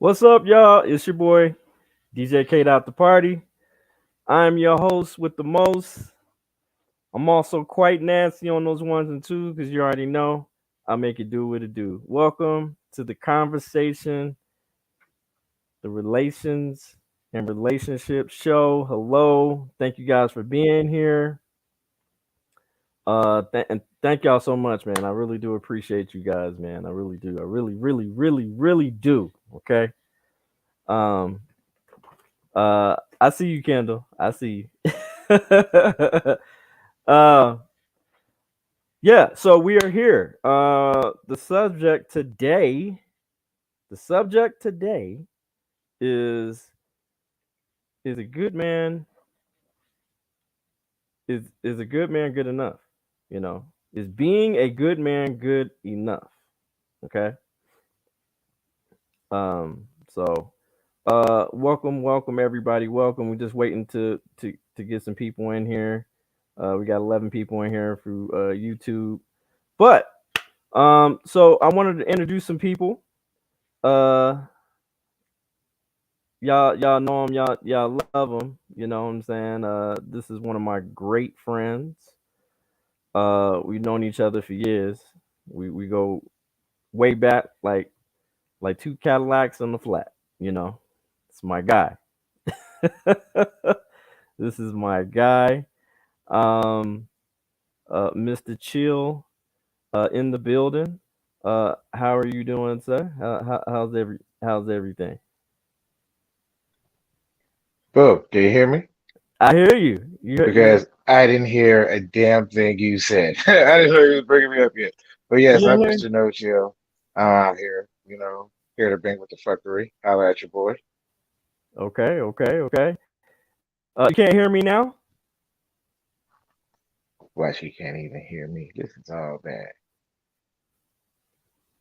What's up, y'all? It's your boy DJ Kate out the party. I'm your host with the most. I'm also quite nasty on those ones and twos because you already know I make it do what it do. Welcome to the conversation, the relations and relationships show. Hello, thank you guys for being here. And thank y'all so much, man. I really do appreciate you guys, man. I really do. I really do. Okay. Um, I see you, Kendall. I see you. uh, yeah. So we are here. The subject today is is a good man is a good man good enough? You know, is being a good man good enough? Okay. So welcome everybody. Welcome. We're just waiting to get some people in here. We got 11 people in here through YouTube. But so I wanted to introduce some people. Uh, y'all know them. Y'all love them. You know what I'm saying? This is one of my great friends. We've known each other for years. We go way back, like two Cadillacs on the flat. You know, it's my guy. This is my guy. Um, Mr. Chill in the building. How are you doing, sir? How's everything? Boo, do you hear me? I hear you. Because I didn't hear a damn thing you said. I didn't know you was bringing me up yet. But You yes, I'm didn't hear? Mr. No Chill. I'm out here, here to bang with the fuckery. Holla at your boy. Okay. You can't hear me now? Why she can't even hear me. This is all bad.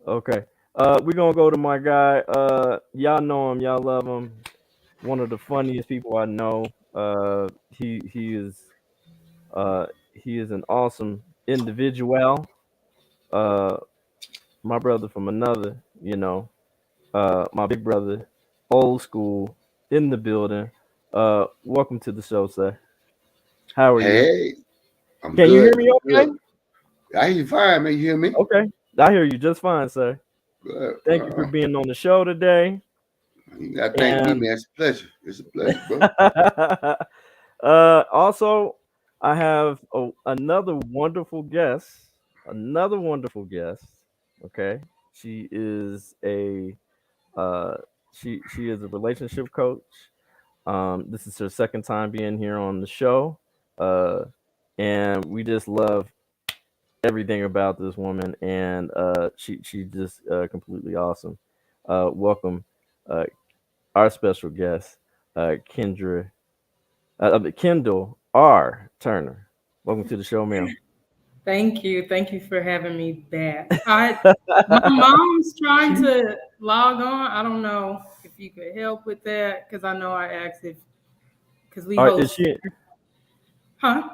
Okay. We're gonna go to my guy. Y'all know him. Y'all love him. One of the funniest people I know. He is an awesome individual. Uh, my brother from another. My big brother, old school, in the building. Welcome to the show, sir. How are you? Hey, I'm Can you hear good. me? I'm Okay. good. I hear you fine, man. You hear me? Okay. I hear you just fine, sir. Good. Thank you for being on the show today. You gotta thank me, And man. It's a pleasure. It's a pleasure, bro. also, I have another wonderful guest. Another wonderful guest. Okay, she is a uh, she is a relationship coach. This is her second time being here on the show, uh, and we just love everything about this woman, and she just completely awesome. Welcome, uh, our special guest, Kendra Kendall R. Turner. Welcome to the show, ma'am. Thank you. Thank you for having me back. My mom's trying to log on. I don't know if you could help with that because I know I asked if because we Is host, she huh?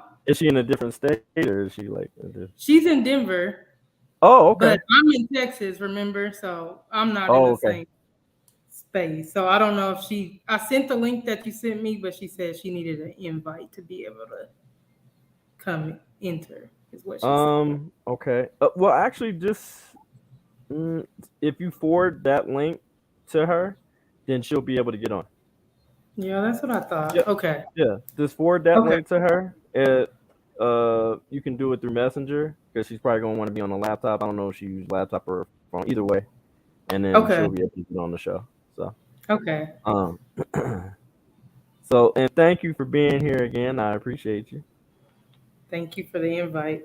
in a different state or is she like? She's in Denver, Oh, but okay. I'm in Texas, remember? So I'm not in Oh, the okay. same space. So I don't know if I sent the link that you sent me, but she said she needed an invite to be able to come enter, is what she said. Okay. Well, actually, just mm, if you forward that link to her, then she'll be able to get on. Yeah, that's what I Yeah. thought. Okay. Yeah. Just forward that Okay. link to her. You can do it through Messenger because she's probably gonna want to be on a laptop. I don't know if she uses laptop or phone. Either way, and then Okay. she'll be able to get on the show. So, Okay. um, and thank you for being here again. I appreciate you. Thank you for the invite.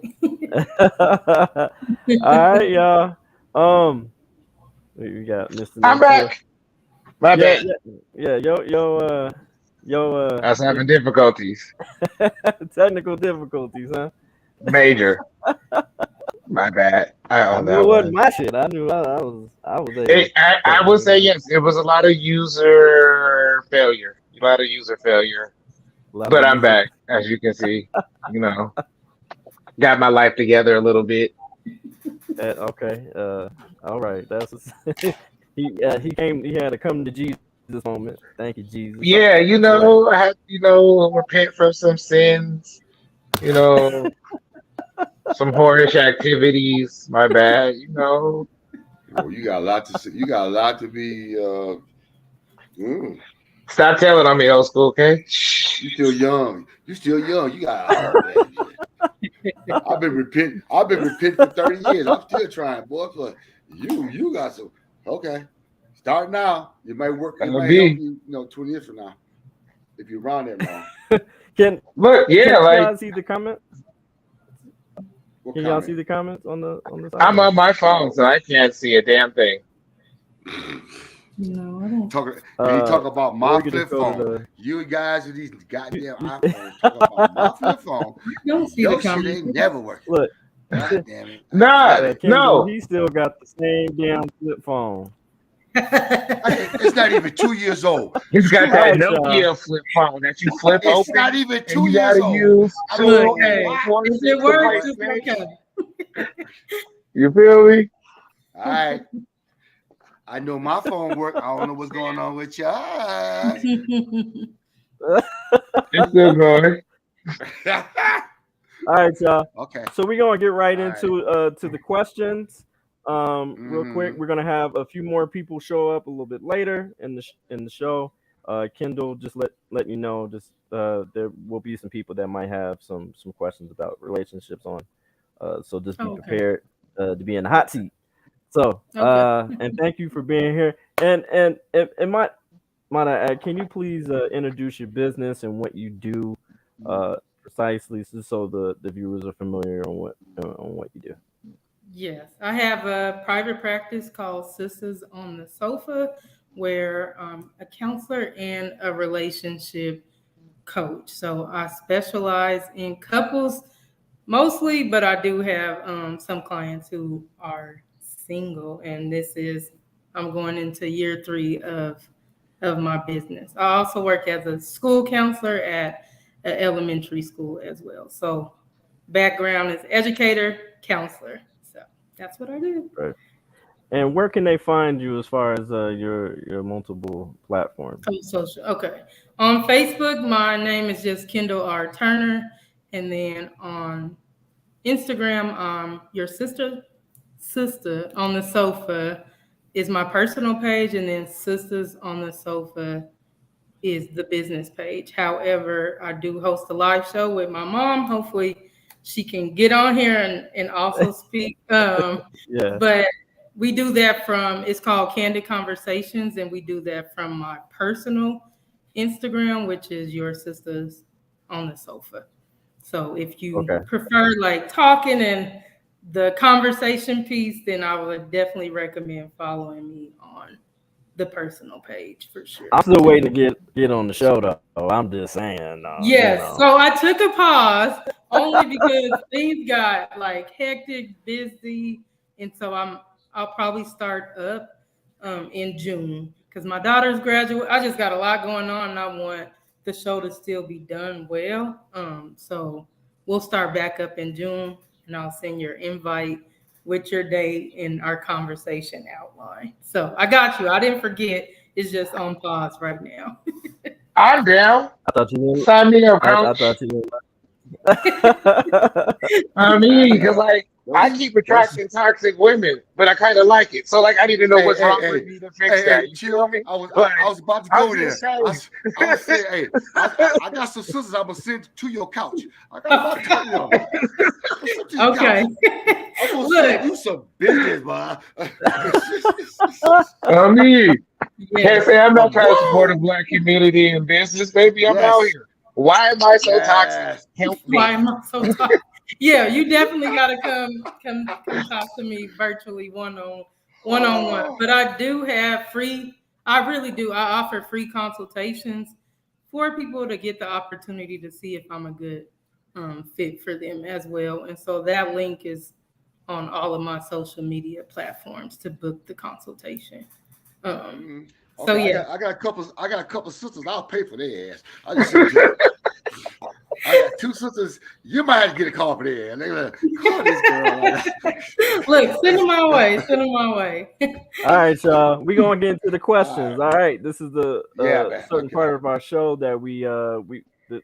All right, y'all. Um, we got Mr. No I'm Chill. back. My Yeah, bad. yeah. I was having difficulties. technical difficulties, huh? Major. My bad. I I own knew it that wasn't one. my shit. I knew I was able to I correct would say it. yes. It was a lot of user failure. A lot of user failure. A lot of But I'm user. back, as you can see. You know, got my life together a little bit. Okay. All right. That's he came. He had a come to Jesus moment. Thank you, Jesus. Yeah, That's right. I had repent from some sins. You know, some whorish activities. My bad. Well, you got a lot to say. You got a lot to be. Mm, Stop telling on me, old school. Okay. you still young. You still young. You got. Oh man, I've been repent. I've been repenting for 30 years. I'm still trying, boy. But you got some. Okay, start now. It might work. It That'll might help be. you. 20 years from now, if you're around that long. Can Look, yeah, can like y'all see the comment? What Can y'all comment? see the comments on the side? I'm Or? on my phone, so I can't see a damn thing. No, I don't. Talking and he talk about my Or you can flip just go to phone. the. You guys with these You, goddamn you, iPhones talk about my flip phone. I don't see the Your shit comments. ain't never working. look, God damn it! I Nah, love it. Kendall, no. he still got the same damn flip phone. It's not even 2 years old. He's got Screw All that it. right, y'all. Nokia flip phone that you flip It's not open even and two you years gotta old. use I don't Look, know 2 hey, why. if forceps it to You know works, play what? it's Snake. okay. You feel me? All right. I know my phone work. I don't know what's going on with yours. It's still going. All right, y'all. Okay. So we're gonna get right All right. into to the questions. Real quick, Mm-hmm. we're gonna have a few more people show up a little bit later in the show. Kendall, just let you know, just there will be some people that might have some questions about relationships on. So just be Okay. prepared to be in the hot seat. So Okay. and thank you for being here. And might I add, can you please introduce your business and what you do precisely, so the viewers are familiar on what you do? Yes, I have a private practice called Sisters on the Sofa, where a counselor and a relationship coach. So I specialize in couples mostly, but I do have some clients who are single, and I'm going into year 3 of my business. I also work as a school counselor at an elementary school as well. So background is educator, counselor. So that's what I do. Right. And where can they find you as far as your multiple platforms? On social. Okay. On Facebook, my name is just Kendall R. Turner. And then on Instagram, your sister on the sofa is my personal page, and then Sisters on the Sofa is the business page. However, I do host a live show with my mom. Hopefully, she can get on here and also speak. Yeah. But we do that from, it's called Candid Conversations, and we do that from my personal Instagram, which is your sisters on the sofa. So if you Okay. prefer like talking and the conversation piece, then I would definitely recommend following me on the personal page for sure. I'm still waiting to get on the show though. I'm just saying. Yes. So I took a pause only because things got like hectic, busy, and so I'll probably start up in June because my daughter's graduate. I just got a lot going on, and I want the show to still be done well. So we'll start back up in June, and I'll send your invite with your date and our conversation outline. So I got you. I didn't forget. It's just on pause right now. I'm down. I thought you didn't. Sign me up, I coach. thought you didn't. I mean, because Uh, like I don't keep don't. attracting toxic women, but I kind of like it. So like I need to know Hey, what's hey, wrong hey, with me to fix hey, that. You chill. feel me? I Like was about to I'm go just there. saying. I was saying, hey, I got some sisters I'm gonna send to your couch. I got about 20 of them. I'm gonna send to your couch. Okay. I'm gonna send Look, you some business, man. I mean, can't yes. say I'm not But trying to support the woo! black community and business, baby. I'm out Yes, here. Why am I so toxic? yes. Help Why me. am I so tired? Yeah, you definitely got to come talk to me virtually one on one. Oh, But I do have free. I really do. I offer free consultations for people to get the opportunity to see if I'm a good fit for them as well. And so that link is on all of my social media platforms to book the consultation. Um, mm. so Okay. I yeah, got I got a couple sisters. I'll pay for their ass. I just said joke. I got two sisters, you might have to get a call for there. And they like, call this girl. Look, send them my way. Send them my way. All right, y'all. We're gonna get into the All questions. right. All right, this is the Yeah, man. certain Okay. part of our show that we the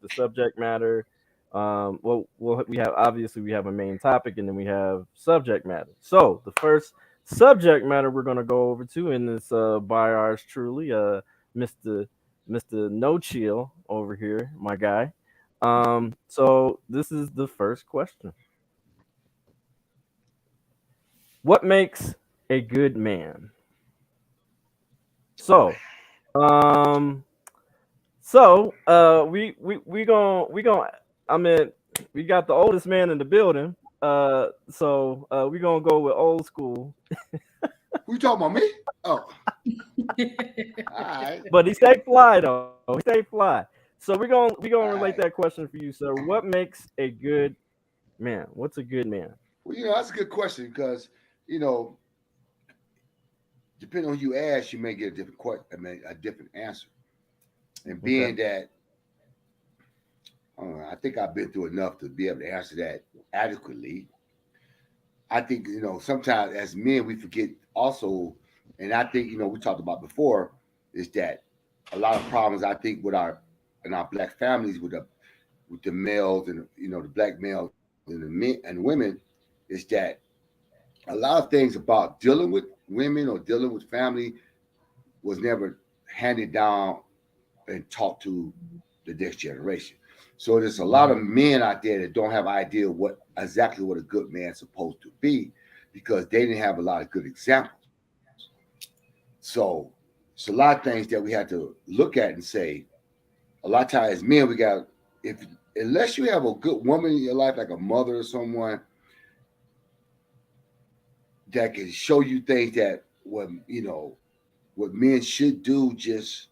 subject matter. We have obviously we have a main topic and then we have subject matter. So the first subject matter we're gonna go over to, and this by ours truly, Mister No Chill over here, my guy. So this is the first question. What makes a good man? So, um, we gonna. I mean, we got the oldest man in the building. We gonna go with old school, Who you talking about, me? Oh, all right. but he stay fly though. He stay fly. So we gonna All relate that right. question for you, sir. What makes a good man? What's a good man? Well, that's a good question because, you know, depending on who you ask, you may get a different question. I mean, a different answer. And Okay. being that, I think I've been through enough to be able to answer that adequately. I think, sometimes as men we forget also, and I think, we talked about before, is that a lot of problems I think with our in our black families with the males and the black males and the men and women is that a lot of things about dealing with women or dealing with family was never handed down and taught to the next generation. So there's a lot of Hmm. men out there that don't have idea exactly what a good man's supposed to be because they didn't have a lot of good examples. So it's a lot of things that we had to look at and say. A lot of times, men, we got if unless you have a good woman in your life, like a mother or someone that can show you things that what men should do just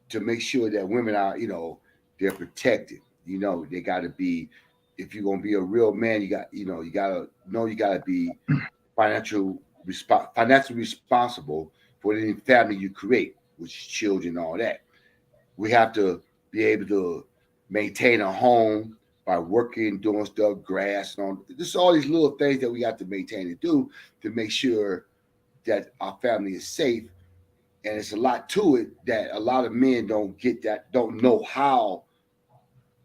to make sure that women are, they're protected. They got to be. If you're gonna be a real man, you gotta know you gotta be financially responsible for any family you create, which is children, all that. We have to be able to maintain a home by working, doing stuff, grass, and all. Just all these little things that we got to maintain and do to make sure that our family is safe. And it's a lot to it that a lot of men don't get that, don't know how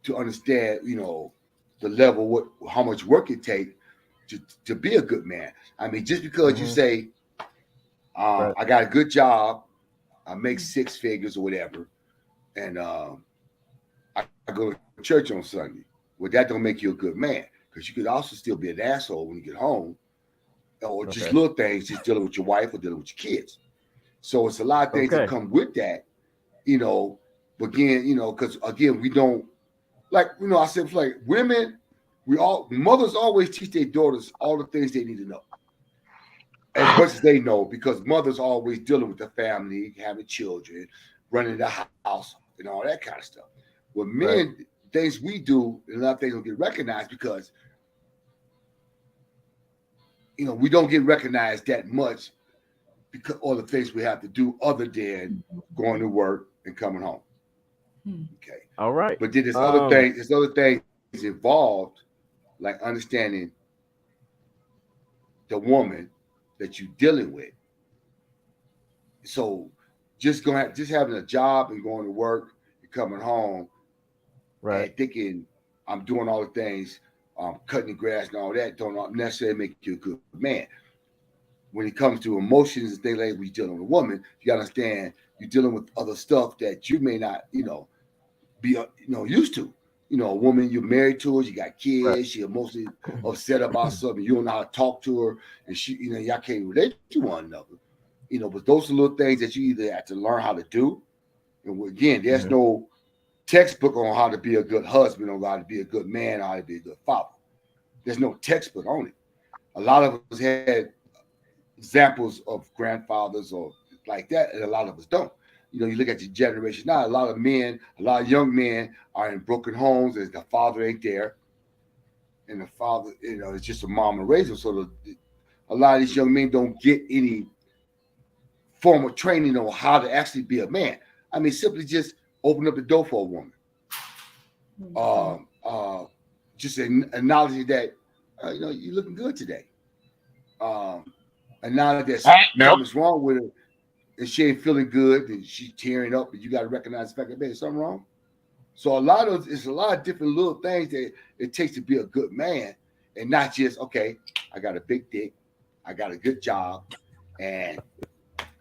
to understand, the level, how much work it takes to be a good man. I mean, just because you Hmm. say, Right. I got a good job, I make six figures or whatever, and I go to church on Sunday. Well, that don't make you a good man because you could also still be an asshole when you get home, or just Okay. little things, just dealing with your wife or dealing with your kids. So it's a lot of things that Okay. come with that, you know. But again, because again, we don't like, I said, like women, mothers always teach their daughters all the things they need to know as much as they know because mothers always dealing with the family, having children, running the house, and all that kind of stuff. With Right. men, things we do, a lot of things don't get recognized because we don't get recognized that much because all the things we have to do other than going to work and coming home. Okay, All right. but then Um. there's other things involved, like understanding the woman that you're dealing with. So just having a job and going to work and coming home Right. and thinking I'm doing all the things, cutting the grass and all that, don't necessarily make you a good man. When it comes to emotions and things like when you're dealing with a woman, you gotta understand you're dealing with other stuff that you may not, be used to. A woman you're married to her, you got Right. kids, she emotionally upset about something, you don't know how to talk to her, and y'all can't relate to one another. But those are little things that you either have to learn how to do. And again, there's Hmm. no textbook on how to be a good husband or how to be a good man or how to be a good father. There's no textbook on it. A lot of us had examples of grandfathers or like that, and a lot of us don't. You look at the generation now, a lot of men, a lot of young men are in broken homes and the father ain't there. And the father, it's just a mom and raise them. So a lot of these young men don't get any formal training on how to actually be a man. I mean, simply just open up the door for a woman. just acknowledging that you're looking good today. Acknowledge that Nope. something's wrong with her, and she ain't feeling good, and she's tearing up, and you got to recognize the fact that there's something wrong. So it's a lot of different little things that it takes to be a good man, and not just okay. I got a big dick, I got a good job, and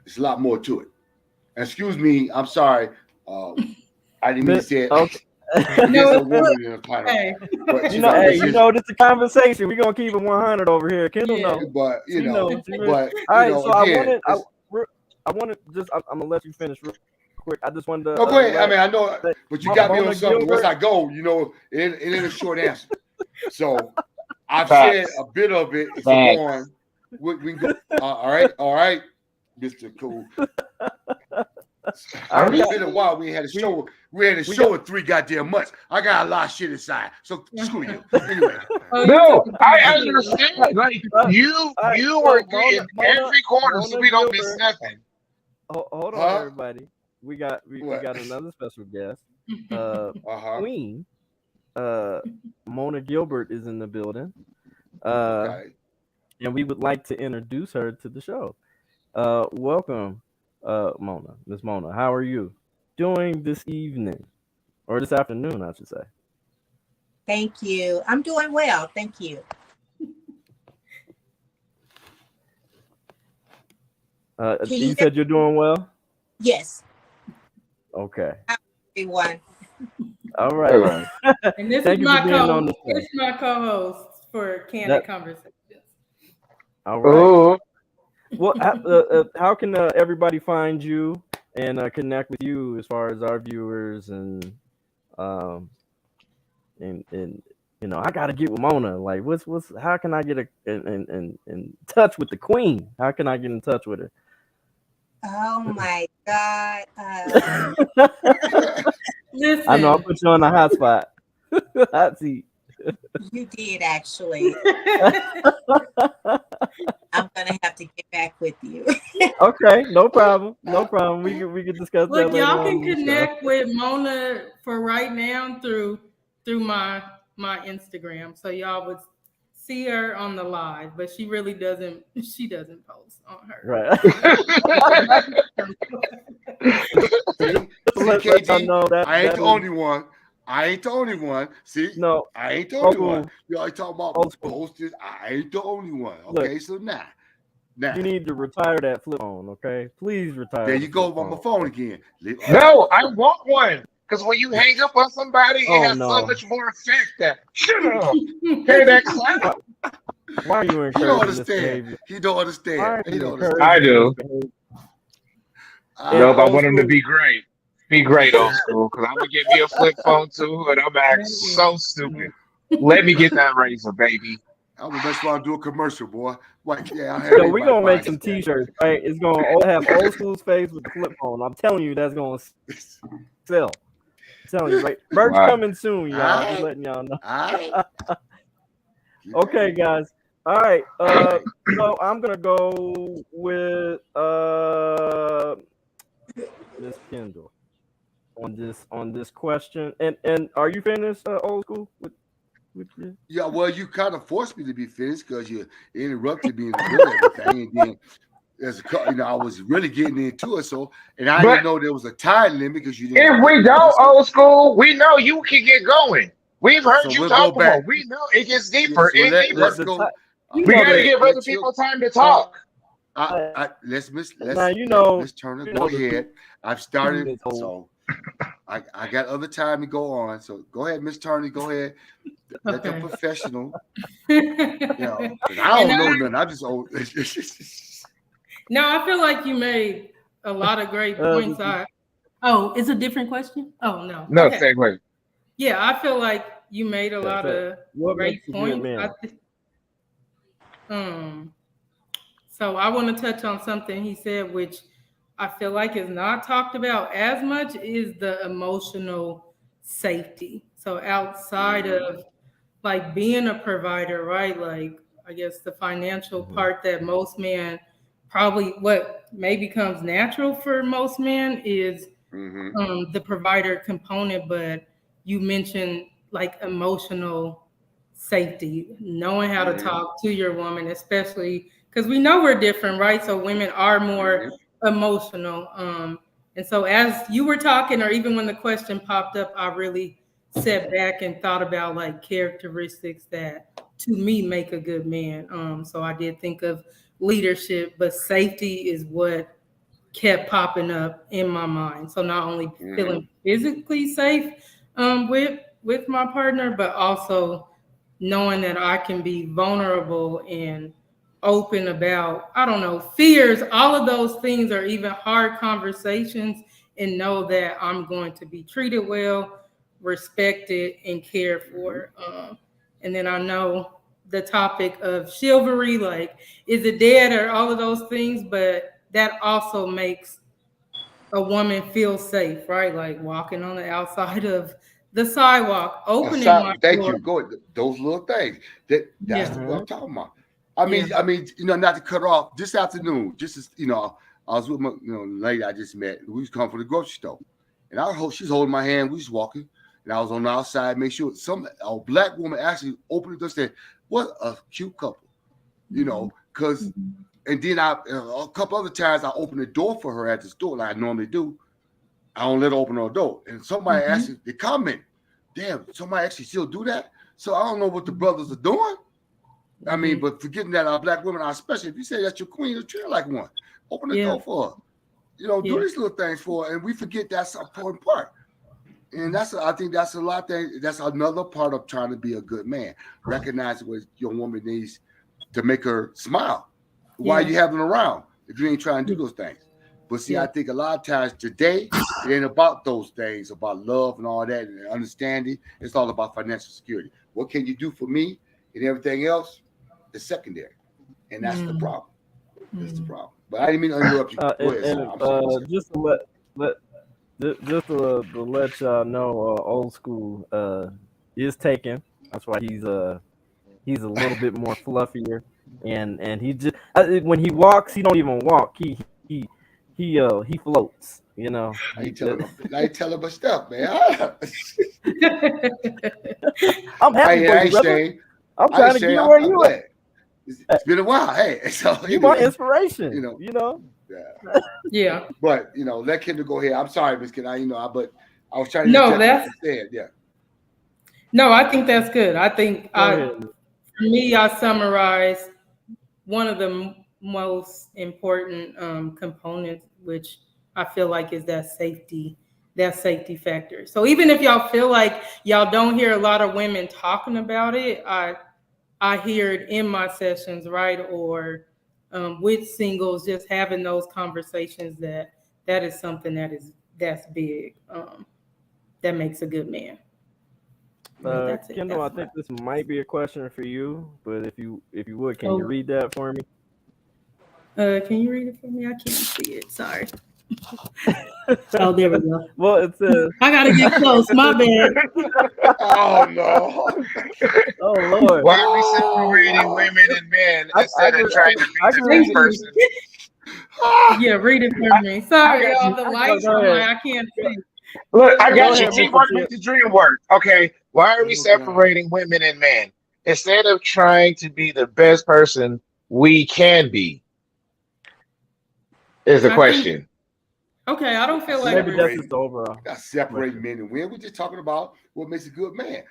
there's a lot more to it. And excuse me, I'm sorry. I didn't mean to say it. Okay. There's No, a woman in the panel, hey, but Hey, this a conversation. We're gonna keep it 100 over here. Kendall yeah. knows. but She knows. She really- but All right, so again, I wanted just. I'm gonna let you finish real quick. I just wanted to. no, go ahead. I mean, I know, let but you got me Mona on something. Once Gilbert. I go, it ain't a short answer. So I've Facts. said a bit of it. If Facts. you on, we can go. All right, Mr. Cool. It's been a while. We had a show. We had a show in 3 goddamn months. I got a lot of shit inside. So screw you. Anyway, No, I understand. Like you so are getting every corner, so Mona we don't miss Gilbert. nothing. Hold on, Huh? everybody. We got another special guest. Queen. Mona Gilbert is in the building. Okay. And we would like to introduce her to the show. Welcome, Mona. Miss Mona, how are you doing this evening? Or this afternoon, I should say. Thank you. I'm doing well. Thank you. You said you're doing well? Yes. Okay. Everyone. All right. And this Thank is you my for being on the show. This is my co-host for Candid Conversations. All right. Well, how can everybody find you and connect with you as far as our viewers and I gotta get with Mona. Like, how can I get in touch with the Queen? How can I get in touch with her? Oh my God. Listen. I know I put you on the hot spot. Hot seat. You did actually. I'm gonna have to get back with you. Okay, no problem. No problem. We can discuss Look, that later y'all on can connect with Mona for right now through my Instagram. So y'all would see her on the live, but she really doesn't post on her. Right. See, Let KG, y'all know that I ain't that the is- only one. I ain't the only one. See, No, I ain't the only Uncle- one. You always talking about Old school. posters. I ain't the only one. Look, Okay, so now you need to retire that flip phone, okay? Please retire. there the you go flip on my phone. phone again. No, I want one. Because when you hang up on somebody, Oh, it has no. so much more effect that shut up. Hear that clap? Why are you He don't encouraging this understand. behavior? He don't Why understand. are He you don't encouraging understand. I do. this behavior? Nope, I Old want him to school. be great. Be great, old school. Because I'm going to get me a flip phone too, and I'm acting so stupid. Let me get that razor, baby. I'm the best one to do a commercial, boy. What? Yeah, I have So we're everybody gonna make buying some stuff. T-shirts, right? It's gonna have old school's face with the flip phone. I'm telling you, that's gonna sell. I'm telling you, right? Merch Wow. coming soon, y'all. All Just right. letting y'all know. All right. Okay, guys. All right. So I'm gonna go with Miss Kendall on this question. And are you finished, old school? With this? Yeah, well, you kind of forced me to be finished because you interrupted me in the middle of everything, and then I was really getting into it. So, and I But didn't know there was a time limit because you didn't. if we don't, old school, we know you can get going. We've heard So you we'll talk go back. before. We know it gets Yeah, deeper so and deeper. let's go. We got to give other Let you- people time to talk. Let's Miss Turner go ahead. I've started, so I got other time to go on. So go ahead, Miss Turner. Go ahead. Let the Okay. professional. 'Cause I don't know nothing. I'm just old. No, I feel like you made a lot of great points. It's a different question? Oh, no. No, Okay. same way. Yeah, I feel like you made a lot of great points. So I want to touch on something he said, which I feel like is not talked about as much, is the emotional safety. So outside of like being a provider, right? Like I guess the financial part that most men probably what maybe comes natural for most men is the provider component, but you mentioned like emotional safety, knowing how to talk to your woman, especially because we know we're different, right? So women are more emotional. And so as you were talking, or even when the question popped up, I really sat back and thought about like characteristics that to me make a good man. So I did think of leadership, but safety is what kept popping up in my mind. So not only feeling physically safe with my partner, but also knowing that I can be vulnerable and open about, I don't know, fears, all of those things, or even hard conversations, and know that I'm going to be treated well, respected, and cared for. And then I know the topic of chivalry, like, is it dead, or all of those things, but that also makes a woman feel safe, right? Like walking on the outside of the sidewalk, opening my Thank door. you. Go ahead. Those little things. That's Yeah. what I'm talking about. I mean, not to cut off. This afternoon, just as I was with my lady I just met. We was coming from the grocery store, and she's holding my hand. We was walking, and I was on the outside. Make sure a black woman actually opened the door. Said, "What a cute couple," because. And then a couple other times I opened the door for her at the store like I normally do. I don't let her open her door. And somebody actually, they comment, damn, somebody actually still do that? So I don't know what the brothers are doing. I mean, but forgetting that our black women, especially if you say that's your queen, treat her like one. Open the door for her. Do these little things for her. And we forget that's an important part. And I think that's a lot. That's another part of trying to be a good man. Recognize what your woman needs to make her smile. Why you having around if you ain't trying to do those things? But see, I think a lot of times today, it ain't about those things, about love and all that and understanding. It's all about financial security. What can you do for me? And everything else is secondary. And that's the problem. That's the problem. But I didn't mean to interrupt you. Go ahead. I'm sorry. Just to let y'all know, old school is taken. That's why he's a little bit more fluffier, and he just when he walks, he don't even walk. He floats. I ain't telling my stuff, man. I'm happy for you, brother. I'm trying to get where you at. It's been a while. Hey, so you my inspiration. Yeah. But let Kendall go ahead. I'm sorry, Miss Kendall. But I was trying to. No, yeah. No, I think that's good. I think for me, I summarize one of the most important components, which I feel like is that safety factor. So even if y'all feel like y'all don't hear a lot of women talking about it, I hear it in my sessions, right? Or with singles, just having those conversations that is something that's big. That makes a good man. That's Kendall, I think this might be a question for you, but if you would, can you read that for me? Can you read it for me? I can't see it. Sorry. Oh, there we go. Well, it says I gotta get close. My bad. Oh no! Oh Lord! Why are we separating women and men instead of trying to be the best person? Yeah, read it for me. Sorry, y'all. The lights on, I can't see. Look, I got you. Teamwork makes the dream work. Okay, why are we separating women and men instead of trying to be the best person we can be? Is the question. Okay, I don't feel like maybe that's just overall. Not separating men and women. We're just talking about what makes a good man.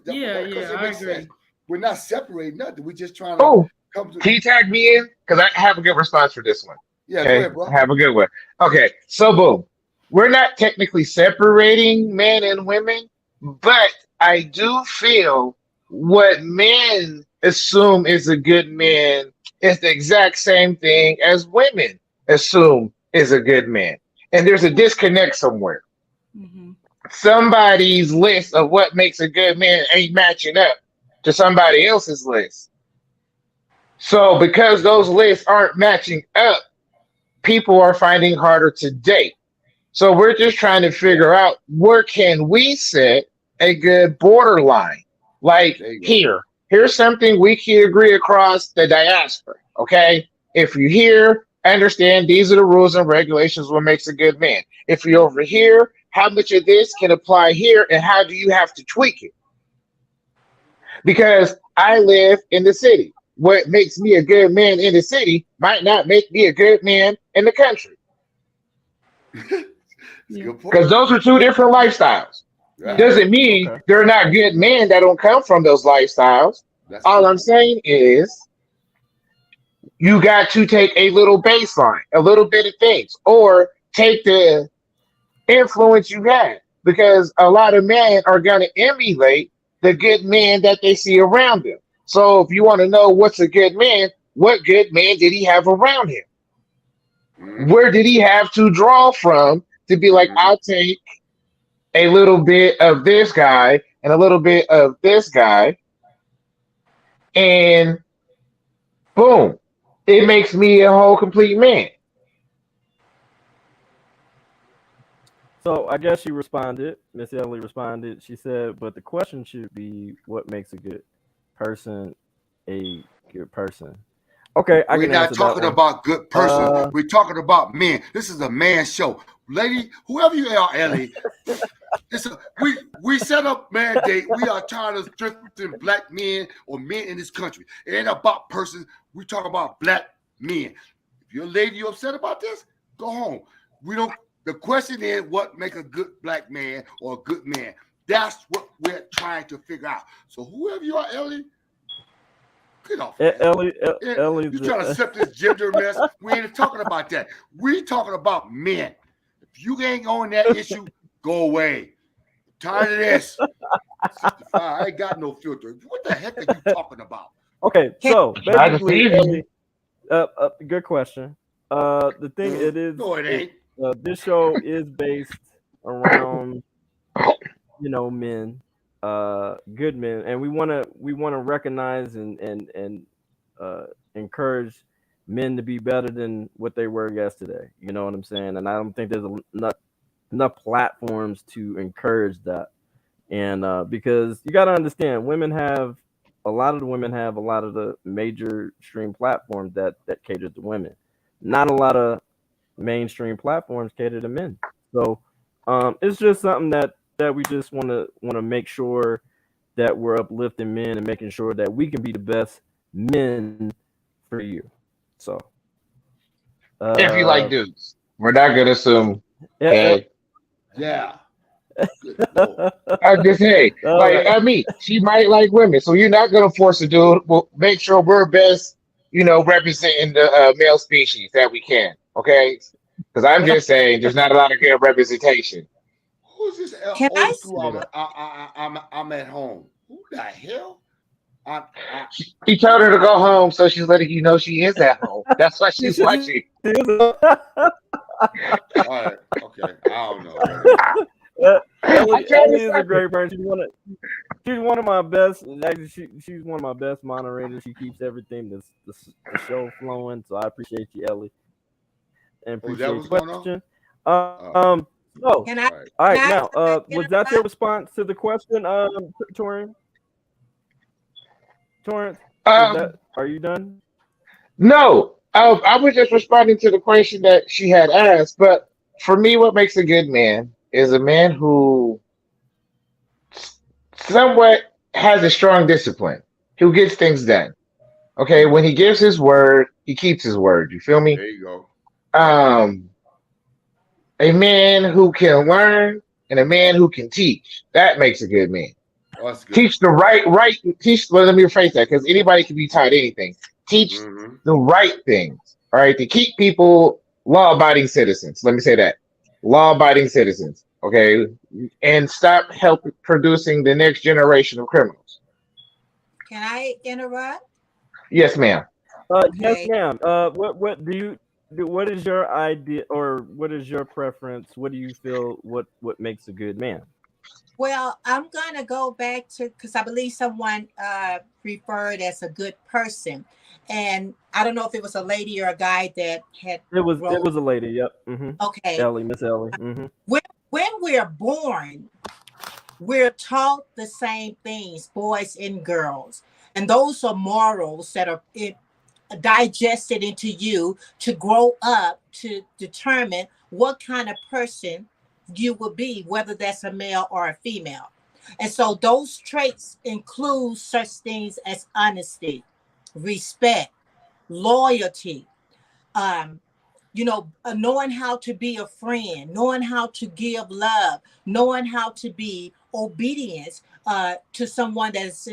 I agree. We're not separating nothing. We're just trying to come to. Can you tag me in? Because I have a good response for this one. Yeah, okay? Go ahead, bro. I have a good one. Okay, so boom. We're not technically separating men and women, but I do feel what men assume is a good man is the exact same thing as women assume is a good man. And there's a disconnect somewhere. Mm-hmm. Somebody's list of what makes a good man ain't matching up to somebody else's list. So because those lists aren't matching up, people are finding harder to date. So we're just trying to figure out where can we set a good borderline. Like here's something we can agree across the diaspora. Okay, if you're here, understand these are the rules and regulations what makes a good man. If you're over here, how much of this can apply here and how do you have to tweak it? because I live in the city. What makes me a good man in the city might not make me a good man in the country. That's a Yeah. good point. Because those are two different lifestyles. Right. Yeah. Doesn't mean Okay. they're not good men that don't come from those lifestyles. That's All true. I'm saying is you got to take a little baseline, a little bit of things, or take the influence you had. Because a lot of men are going to emulate the good men that they see around them. So if you want to know what's a good man, what good man did he have around him? Mm-hmm. Where did he have to draw from to be like, Mm-hmm. I'll take a little bit of this guy and a little bit of this guy, and boom, it makes me a whole complete man. So I guess she responded. Miss Ellie responded. She said, "But the question should be, what makes a good person a good person?" Okay, I We're can not answer that talking one. about good persons. Uh, We're talking about men. This is a man show. Lady, whoever you are, Ellie, we set up mandate. We are trying to strengthen black men or men in this country. It ain't about persons. We talk about black men. If you're a lady, you upset about this, go home. We don't. The question is, what make a good black man or a good man? That's what we're trying to figure out. So whoever you are, Ellie, get off of that. Ellie, You trying to accept this gender mess? We ain't talking about that. We talking about men. If you ain't on that issue, go away. Tired of this. 65. I ain't got no filter. What the heck are you talking about? okay. Can, So I can basically, see you. Ellie, good question. The thing it is, No, it ain't. this show is based around men, good men, and we wanna recognize and encourage men to be better than what they were yesterday. You know what I'm saying? And I don't think there's enough platforms to encourage that. And because you got to understand, a lot of the women have a lot of the major stream platforms that cater to women. Not a lot of mainstream platforms cater to men. So it's just something that we just want to make sure that we're uplifting men and making sure that we can be the best men for you. So If you uh, like dudes, we're not gonna assume. yeah, Hey, Yeah. Good Lord. I just hey, all like right. I mean, she might like women, so you're not gonna force a dude. We'll make sure we're best, representing the male species that we can. Okay, because I'm just saying, there's not a lot of good representation. Who's this can old I school? Yeah. I'm at home. Who the hell? I He told her to go home, so she's letting you know she is at home. That's why she's She watching. all right. Okay. I don't know, man. I'm trying to Ellie is a stop it. great person. She's one of my best. Actually, she's one of my best moderators. She keeps everything the show flowing. So I appreciate you, Ellie, and Oh, appreciate that your was going on? question. So can I All right. all right, can I now was that your interrupt? response to the question, Torrance? Was that Um, are you done? no, I was just responding to the question that she had asked. But for me, what makes a good man is a man who somewhat has a strong discipline, who gets things done. Okay, when he gives his word, he keeps his word. You feel me? There you go. Um, a man who can learn and a man who can teach. That makes a good man. Oh, that's good. Teach the right teach. Well, let me rephrase that because anybody can be taught anything. Teach Mm-hmm. the right things. All right, to keep people law-abiding citizens. Let me say that law-abiding citizens. Okay, and stop help producing the next generation of criminals. Can I interrupt? Yes, ma'am. Yes, Okay. ma'am. What do you do? What is your idea, or what is your preference? What do you feel? What makes a good man? Well, I'm gonna go back to because I believe someone referred as a good person, and I don't know if it was a lady or a guy that had It wrote. was a lady. Yep. Okay, Ellie, Miss Ellie. when when we're born, we're taught the same things, boys and girls, and those are morals that are digested into you to grow up to determine what kind of person you will be, whether that's a male or a female. And so those traits include such things as honesty, respect, loyalty, um, knowing how to be a friend, knowing how to give love, knowing how to be obedience to someone that's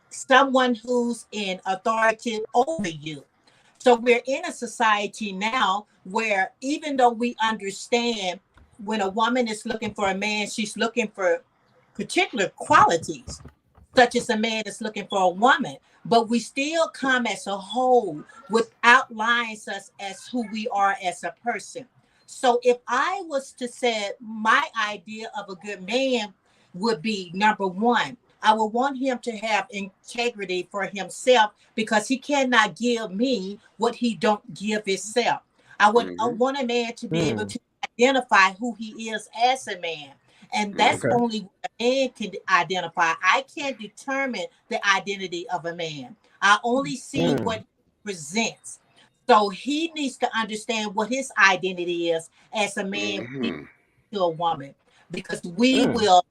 someone who's in authority over you. So we're in a society now where even though we understand when a woman is looking for a man, she's looking for particular qualities, such as a man is looking for a woman, but we still come as a whole, which outlines us as who we are as a person. So if I was to say my idea of a good man would be number one, I would want him to have integrity for himself because he cannot give me what he don't give himself. I Mm-hmm. want a man to be able Mm. to identify who he is as a man. And that's Mm-hmm. Okay. only what a man can identify. I can't determine the identity of a man. I only see what Mm. he presents. So he needs to understand what his identity is as a man Mm-hmm. to a woman because Mm.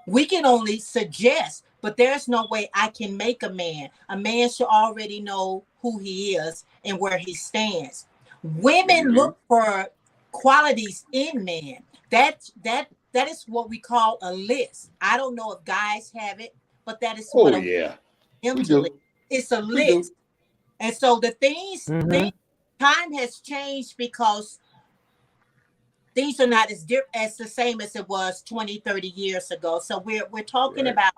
we can only suggest, but there's no way I can make a man. A man should already know who he is and where he stands. Women Mm-hmm. look for qualities in men. That is what we call a list. I don't know if guys have it, but that is what Oh a yeah, we mentally. do. It's a We do. list. And so the things Mm-hmm. time has changed because things are not as the same as it was 20, 30 years ago. So we're talking Right. about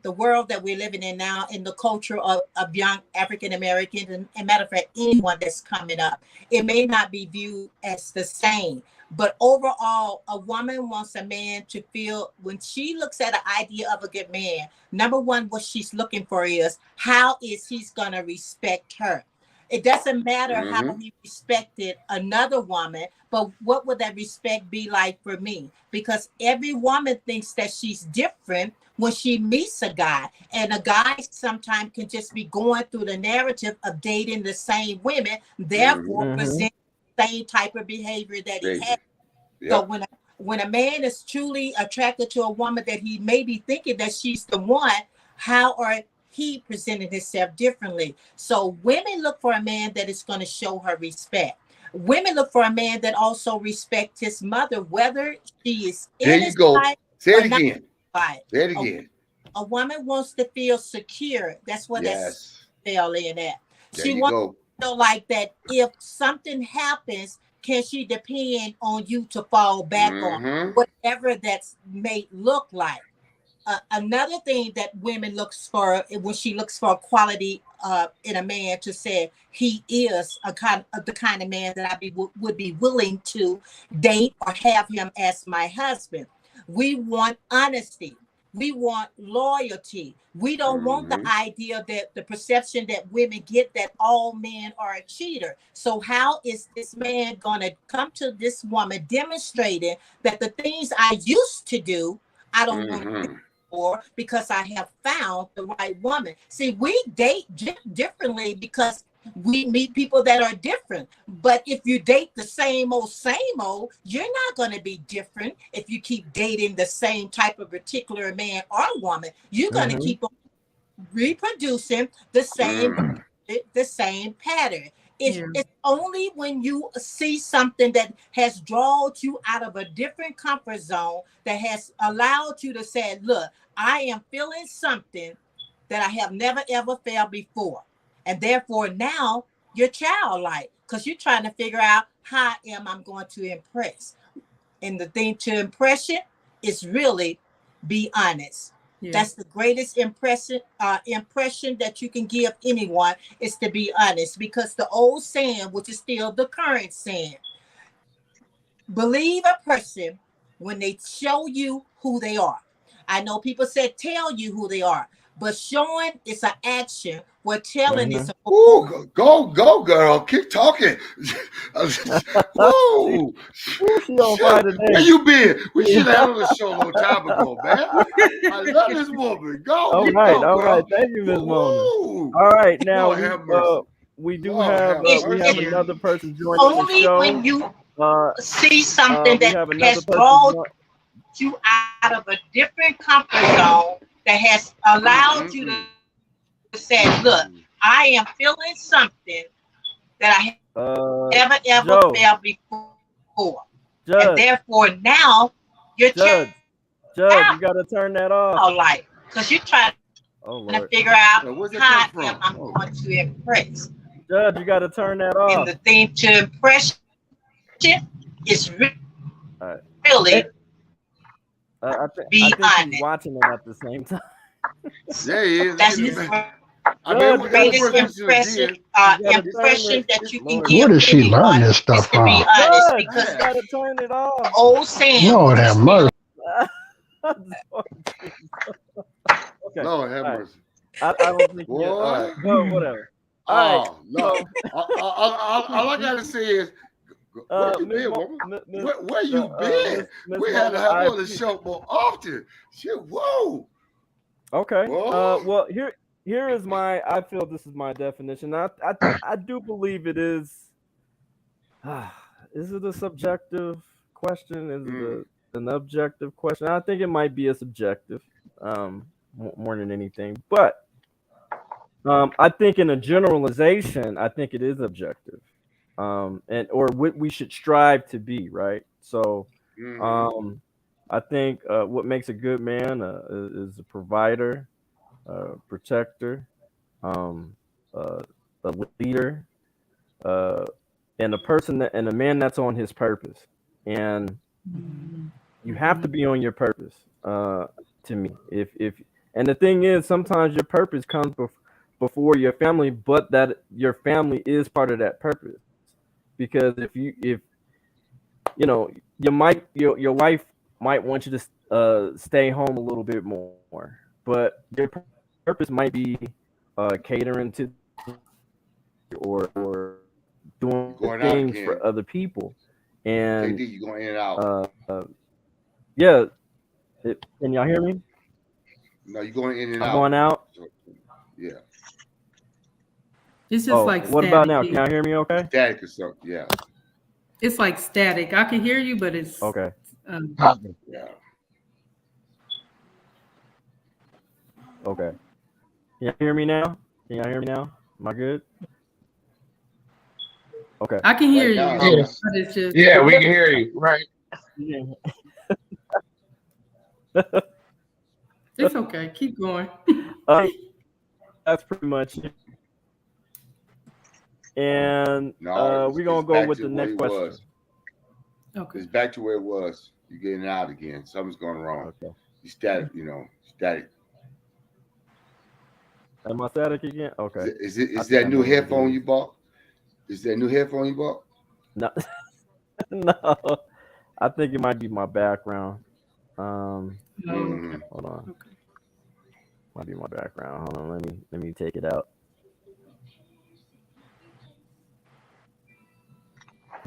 the world that we're living in now in the culture of young African Americans and matter of fact anyone that's coming up. It may not be viewed as the same. But overall, a woman wants a man to feel when she looks at an idea of a good man, number one, what she's looking for is how is he's gonna respect her. It doesn't matter how Mm-hmm. he respected another woman, but what would that respect be like for me? Because every woman thinks that she's different when she meets a guy. And a guy sometimes can just be going through the narrative of dating the same women, Mm-hmm. therefore Mm-hmm. present the same type of behavior that he has. Crazy. So Yep. when a man is truly attracted to a woman that he may be thinking that she's the one, how are he presented himself differently? So women look for a man that is going to show her respect. Women look for a man that also respects his mother, whether she is There in you his go. life Say or it not. again. By Say it a, again. a woman wants to feel secure. That's what that's Yes. fell in at. There She you wants go. to feel like that if something happens, can she depend on you to fall back on, Mm-hmm. whatever that's may look like. Another thing that women looks for when she looks for a quality in a man to say he is the kind of man that would be willing to date or have him as my husband. We want honesty. We want loyalty. We don't want the Mm-hmm. idea that the perception that women get that all men are a cheater. So how is this man going to come to this woman demonstrating that the things I used to do, I don't want to Mm-hmm. for because I have found the right woman. See, we date differently because we meet people that are different. But if you date the same old, you're not going to be different if you keep dating the same type of particular man or woman. You're going to Mm-hmm. keep on reproducing the same Mm-hmm. the same pattern. Yeah. It's only when you see something that has drawn you out of a different comfort zone that has allowed you to say, look, I am feeling something that I have never ever felt before. And therefore now you're childlike because you're trying to figure out how am I going to impress. And the thing to impression is really be honest. Yeah. That's the greatest impression that you can give anyone is to be honest. Because the old saying, which is still the current saying, believe a person when they show you who they are. I know people said tell you who they are, but showing is an action, where telling Mm-hmm. is a Ooh, go, girl. Keep talking. she, Ooh, ooh, she on fire shoot. Where today. you been? We should Yeah. have handled the show a long time ago, man. I love this woman. Go, All keep right, going, all right. girl. Thank you, Miss Mona. Woo. All right, now Lord have mercy. Lord have we have it's mercy. another person joining the only when show. you Uh, see something we that have another has person. drawn you out of a different comfort zone that has allowed you to say, look, I am feeling something that I have never ever felt Joe, before. And therefore Judge, now you're checking out Judge, you gotta turn that all off. life because you're trying to figure out Oh Lord, how Now, am where's I that come going from? to Oh, impress. Judge, you gotta turn that And the off. thing to impress is All right. really Eh, be I honest. think he's watching it at the same time. there he is. That's Look at the him, man. I mean, Judge, we you got the gotta greatest first turn. instance again. You gotta This, turn impression it. that you can Lord, give Where does she learn anyone this is stuff to be from? honest Judge, because you man. gotta turn it off. old saying Lord have mercy. Lord Jesus. Okay. Lord have All right. mercy. I don't think he. All right. Boy. Well, whatever. All right. Oh, no. So, All I got to say is, where you Miss been, woman? Miss Where you been? Miss We had to Mama, have I her on the show more often. Shit, whoa. okay. Boy. Well, here is my. I feel this is my definition. I do believe it is. Is it a subjective question? Is it Mm, an objective question? I think it might be a subjective, more than anything. But I think in a generalization, I think it is objective, and or what we should strive to be, right? So, mm-hmm. um, I think what makes a good man is a provider, protector, um, uh, a leader, uh, and a person that and a man that's on his purpose. And you have to be on your purpose. To me, if and the thing is, sometimes your purpose comes before your family, but that your family is part of that purpose. Because if you know your wife might want you to stay home a little bit more, but your purpose might be catering to the or doing You're good going out things for again. other people. And KD, you're going in and out. yeah, can y'all hear me? No, you're going in and I'm out. going out. So, yeah. It's just Oh, like what about static. now? Can y'all hear me okay? Static or something. Yeah. It's like static. I can hear you, but it's Okay. Yeah. Okay. Can y'all hear me now? Can y'all hear me now? Am I good? Okay. I can hear Right you, now, but yeah. it's just Yeah, we can hear you. Right. Yeah. it's okay. Keep going. That's pretty much it. And No, we're it's gonna go back with to the where next it question. was. Okay. It's back to where it was. You're getting out again. Something's going wrong. Okay. You static, static. Am I static again? Okay. I Is think that I new know what it headphone is. you bought? Is that new headphone you bought? No, no. I think it might be my background. Oh, okay. Mm-hmm. Hold on. Okay. Might be my background. Hold on. Let me take it out.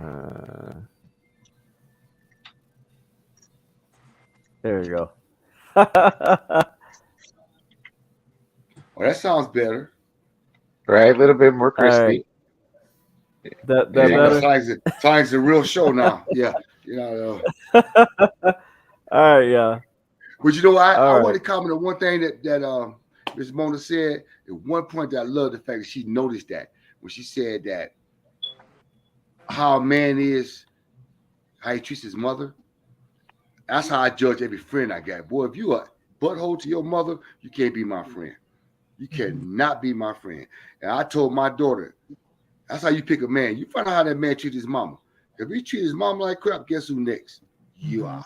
Uh, there you go. that Oh, that sounds better. Right. A little bit more All right. crispy. That Yeah, Yeah. better. science a real show now. Yeah, All right. Yeah. But I All want right. to comment on one thing that Miss Mona said. At one point, I love the fact that she noticed that when she said that how a man is, how he treats his mother. That's how I judge every friend I got. Boy, if you a butthole to your mother, you can't be my friend. You cannot be my friend. And I told my daughter, that's how you pick a man. You find out how that man treats his mama. If he treats his mama like crap, guess who next? You are.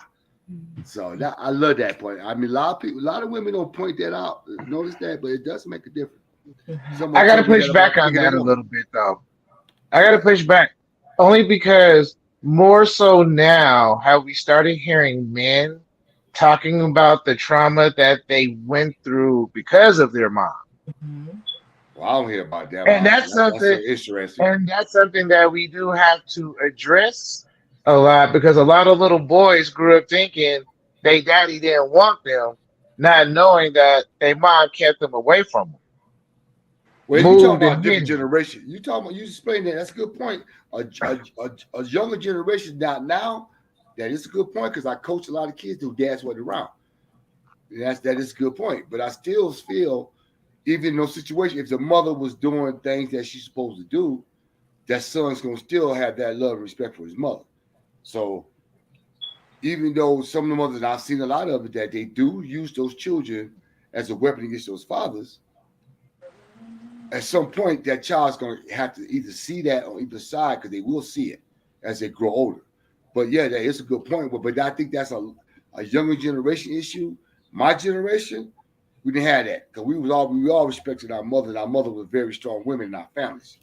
So that I love that point. I mean, a lot of women don't point that out. Notice that, but it does make a difference. Someone I got to told me push that back about on picking a that a woman. little bit, though. I got to push back only because more so now have we started hearing men talking about the trauma that they went through because of their mom. Well, I don't hear about that. And But that's that's so something interesting. and that's something that we do have to address a lot because a lot of little boys grew up thinking they daddy didn't want them, not knowing that their mom kept them away from them, Well, you talk moved about and a different hidden. generation. You explain that. That's a good point. A younger generation now that is a good point because I coach a lot of kids who dads wasn't around. And that is a good point. But I still feel, even in those situations, if the mother was doing things that she's supposed to do, that son's gonna still have that love and respect for his mother. So even though some of the mothers, and I've seen a lot of it, that they do use those children as a weapon against those fathers, at some point that child's going to have to either see that on either side because they will see it as they grow older. But yeah, that is a good point. But I think that's a younger generation issue. My generation, we didn't have that because we all respected our mother, and our mother was very strong women in our families,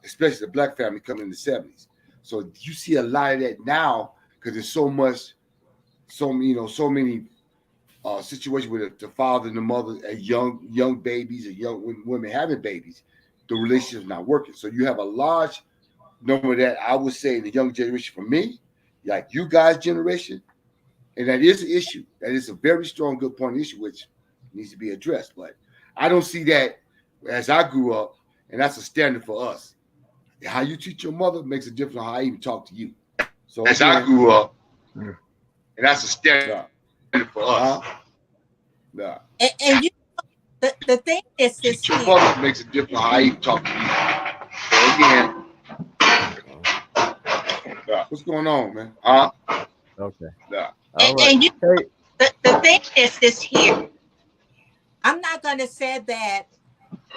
especially the black family coming in the 70s. So you see a lot of that now because there's so many situation with the father and the mother and young babies and young women having babies, the relationship is not working. So you have a large number that I would say in the young generation for me, like you guys' generation, and that is an issue. That is a very strong, good point issue which needs to be addressed. But I don't see that as I grew up, and that's a standard for us. How you treat your mother makes a difference on how I even talk to you. So as I grew up, and that's a standard for us. Yeah. And you, the thing is this Your here. mother makes a difference how you talk to you. So again, what's going on, man? Okay. Yeah. All right. And you, Hey, the thing is this here. I'm not gonna say that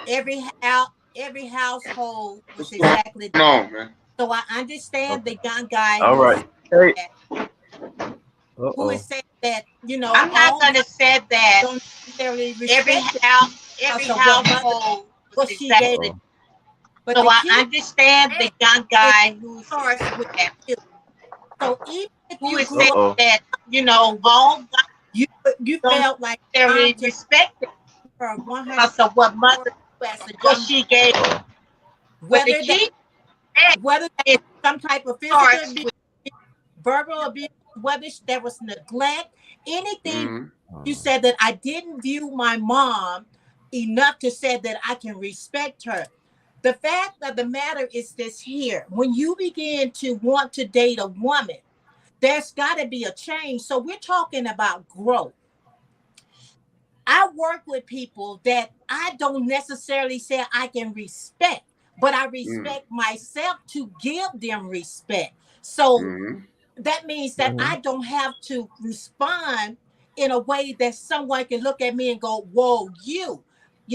every household was What's going exactly. on, man? So I understand the young guy all who right. Hey. who is Uh-oh. saying that I'm not all going to say that don't necessarily every respect every of what mother household was what she gave. exactly. Uh-oh. But So the I key understand the young is guy who's starts with you. So even if who you is grew saying up, Uh-oh. that all you don't felt like mom necessarily just respect it her 100 because of what mother as a what young, she gave. Uh-oh. But the whether that key whether that is was some type of physical starts abuse, with verbal abuse, whether there was neglect, anything. Mm-hmm. You said that I didn't view my mom enough to say that I can respect her. The fact of the matter is this here. When you begin to want to date a woman, there's got to be a change. So we're talking about growth. I work with people that I don't necessarily say I can respect, but I respect myself to give them respect. So Mm-hmm. that means that Mm-hmm. I don't have to respond in a way that someone can look at me and go, "Whoa, you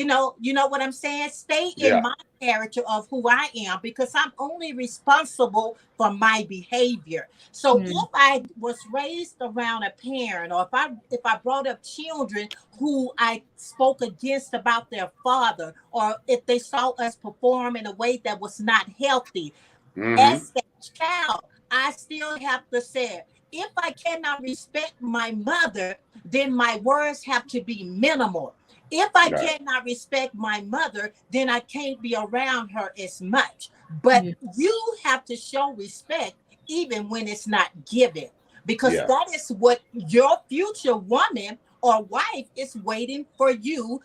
know what I'm saying? Stay in Yeah. my character of who I am because I'm only responsible for my behavior." So if I was raised around a parent, or if I brought up children who I spoke against about their father, or if they saw us perform in a way that was not healthy, Mm-hmm. as a child, I still have to say, if I cannot respect my mother, then my words have to be minimal. If I Right. cannot respect my mother, then I can't be around her as much. But you have to show respect even when it's not given, because Yeah. that is what your future woman or wife is waiting for you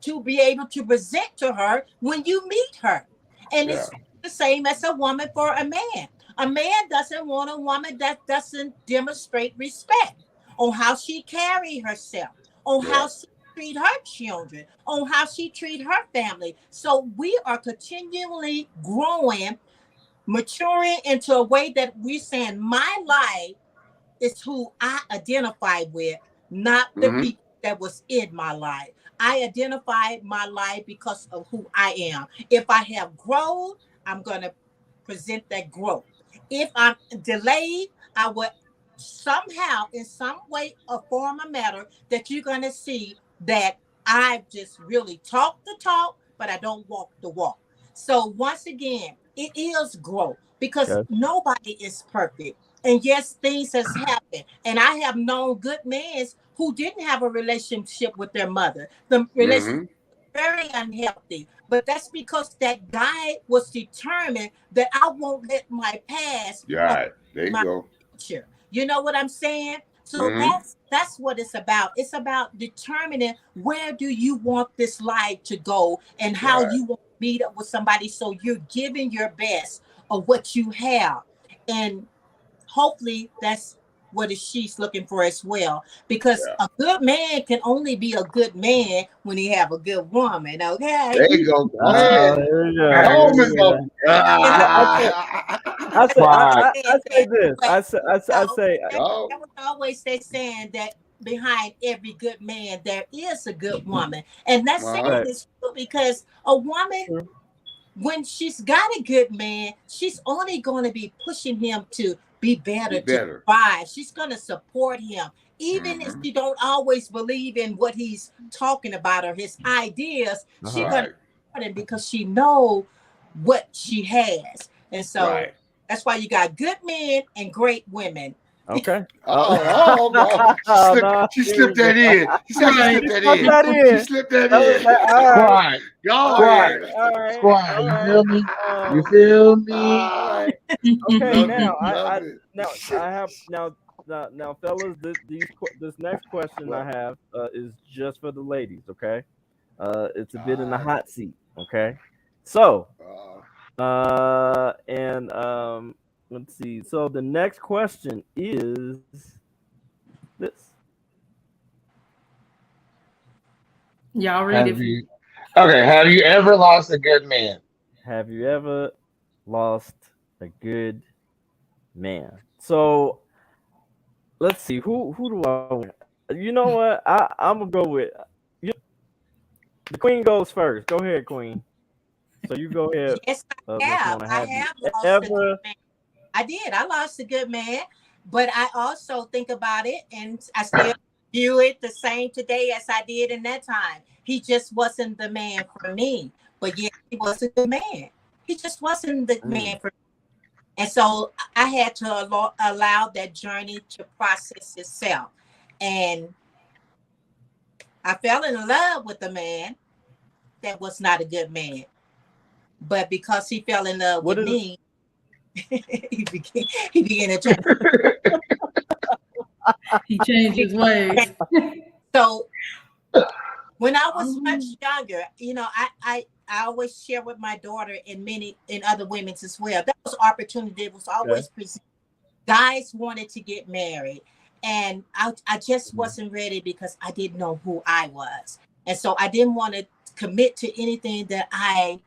to be able to present to her when you meet her. And Yeah. it's the same as a woman for a man. A man doesn't want a woman that doesn't demonstrate respect on how she carry herself, on Yeah. how she treat her children, on how she treat her family. So we are continually growing, maturing into a way that we're saying my life is who I identify with, not the Mm-hmm. people that was in my life. I identify my life because of who I am. If I have growth, I'm going to present that growth. If I'm delayed, I will somehow, in some way or form or matter, that you're going to see that I've just really talked the talk, but I don't walk the walk. So once again, it is growth because Okay. nobody is perfect. And yes, things has happened. And I have known good men who didn't have a relationship with their mother. The relationship Mm-hmm. was very unhealthy. But that's because that guy was determined that I won't let my past Yeah. All right. There you my go. future. You know what I'm saying? So Mm-hmm. that's what it's about. It's about determining where do you want this life to go and how Right. you want to meet up with somebody. So you're giving your best of what you have. And hopefully that's what is she's looking for as well. Because Yeah. a good man can only be a good man when he have a good woman. Okay. There you go. Go ahead. Here we go. Right. Here Home we and go. go. It's Now, I say, Right. saying I say that, this. but I no, say, Go. that was always they saying that behind every good man there is a good woman, and that saying Uh-huh. right. is true because a woman, True. when she's got a good man, she's only going to be pushing him to be Be better, to better. thrive. She's going to support him, even if Mm-hmm. she don't always believe in what he's talking about or his ideas. She's Uh-huh. going to Right. support him because she know what she has, and so Right. that's why you got good men and great women. Okay. Oh no. She slipped No, she here we slipped go. that in. She said she Right. slipped You that put in. that She in. slipped that That was in. that. All right. Squad. Go All Squad. right. ahead. All right. Squad. All You right. feel me? You Um. feel me? All Ah, right. Okay. love it. Now Love I it. now I have now fellas. This next question I What? have is just for the ladies. Okay. It's a All bit in the right. hot seat. Okay. So Uh, and let's see. So the next question is this: Y'all read Have it. you? Okay. Have you ever lost a good man? have you ever lost a good man? So let's see. Who do I want? You know what? I'm gonna go with you. The queen goes first. Go ahead, queen. So you go ahead, Yes, I Miss have. Mona. I Have you have lost a good ever? man. I did. I lost a good man, but I also think about it, and I still view it the same today as I did in that time. He just wasn't the man for me, but yeah, he was a good man. He just wasn't the Mm, man for me, and so I had to allow that journey to process itself. And I fell in love with a man that was not a good man, but because he fell in love what with is? me, he began to change. He changed his ways. So when I was much Um, younger, I always share with my daughter and many and other women's as well. That was opportunity. It was Okay. always present. Guys wanted to get married, and I just Mhm. wasn't ready because I didn't know who I was, and so I didn't want to commit to anything that I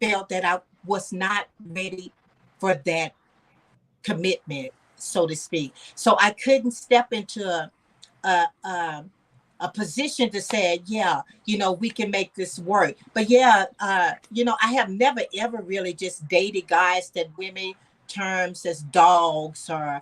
felt that I was not ready for that commitment, so to speak. So I couldn't step into a, a, a position to say, yeah, we can make this work. But yeah, I have never ever really just dated guys that women terms as dogs or,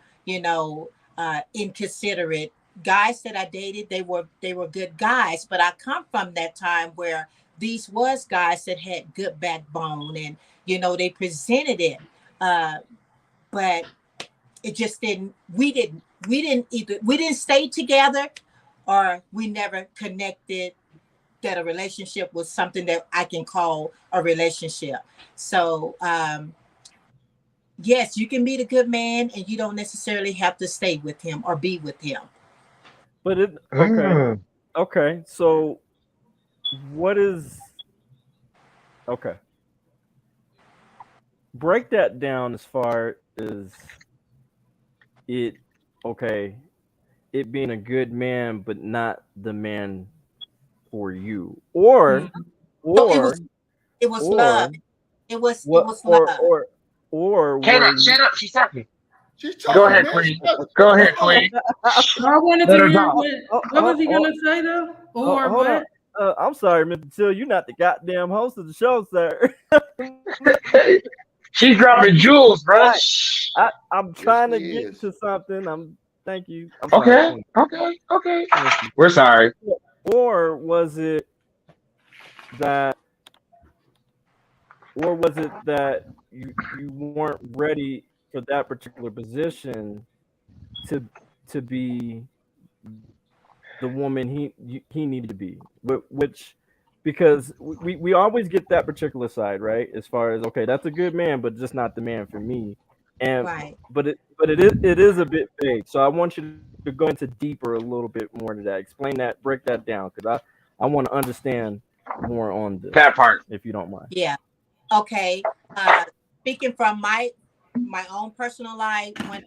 inconsiderate. Guys that I dated, they were good guys, but I come from that time where these was guys that had good backbone and they presented it. Uh, but it just didn't we didn't stay together or we never connected that a relationship was something that I can call a relationship. So yes, you can meet a good man and you don't necessarily have to stay with him or be with him. But it okay. Mm. Okay. So what is okay? Break that down as far as it. Okay. It being a good man, but not the man for you, mhm. So or it was love. or It what, was love. or Shut were up! you? Shut up! She's talking. she's Go talking, ahead, man. Queen. Shut Go the ahead, hell up. Queen. I wanted to Let her hear talk. what was he gonna say though? Or Hold on. what? I'm sorry, Mr. Till. You're not the goddamn host of the show, sir. She's I'm dropping jewels, bro. trying. Shh. I'm Yes, trying to she get is. to something. Thank you. I'm sorry, Okay. Queen. Okay. Okay. Thank you. We're sorry. Or was it that? Or was it that you weren't ready for that particular position to be the woman he needed to be, which because we always get that particular side right as far as okay that's a good man but just not the man for me, and Right. but it is a bit vague, so I want you to go into deeper a little bit more to that, explain that, break that down because I want to understand more on this That part. if you don't mind. Yeah. Okay. Uh Speaking from my own personal life, when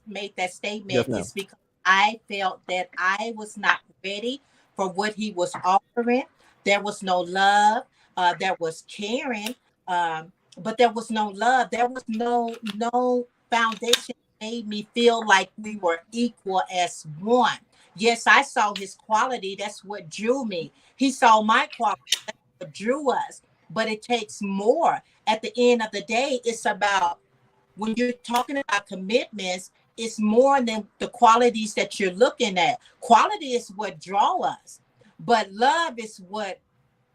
made that Yes, statement ma'am. is because I felt that I was not ready for what he was offering. There was no love. There was caring, but there was no love. There was no foundation that made me feel like we were equal as one. Yes, I saw his quality. That's what drew me. He saw my quality. That's what drew us. But it takes more. At the end of the day, it's about when you're talking about commitments, it's more than the qualities that you're looking at. Quality is what draw us, but love is what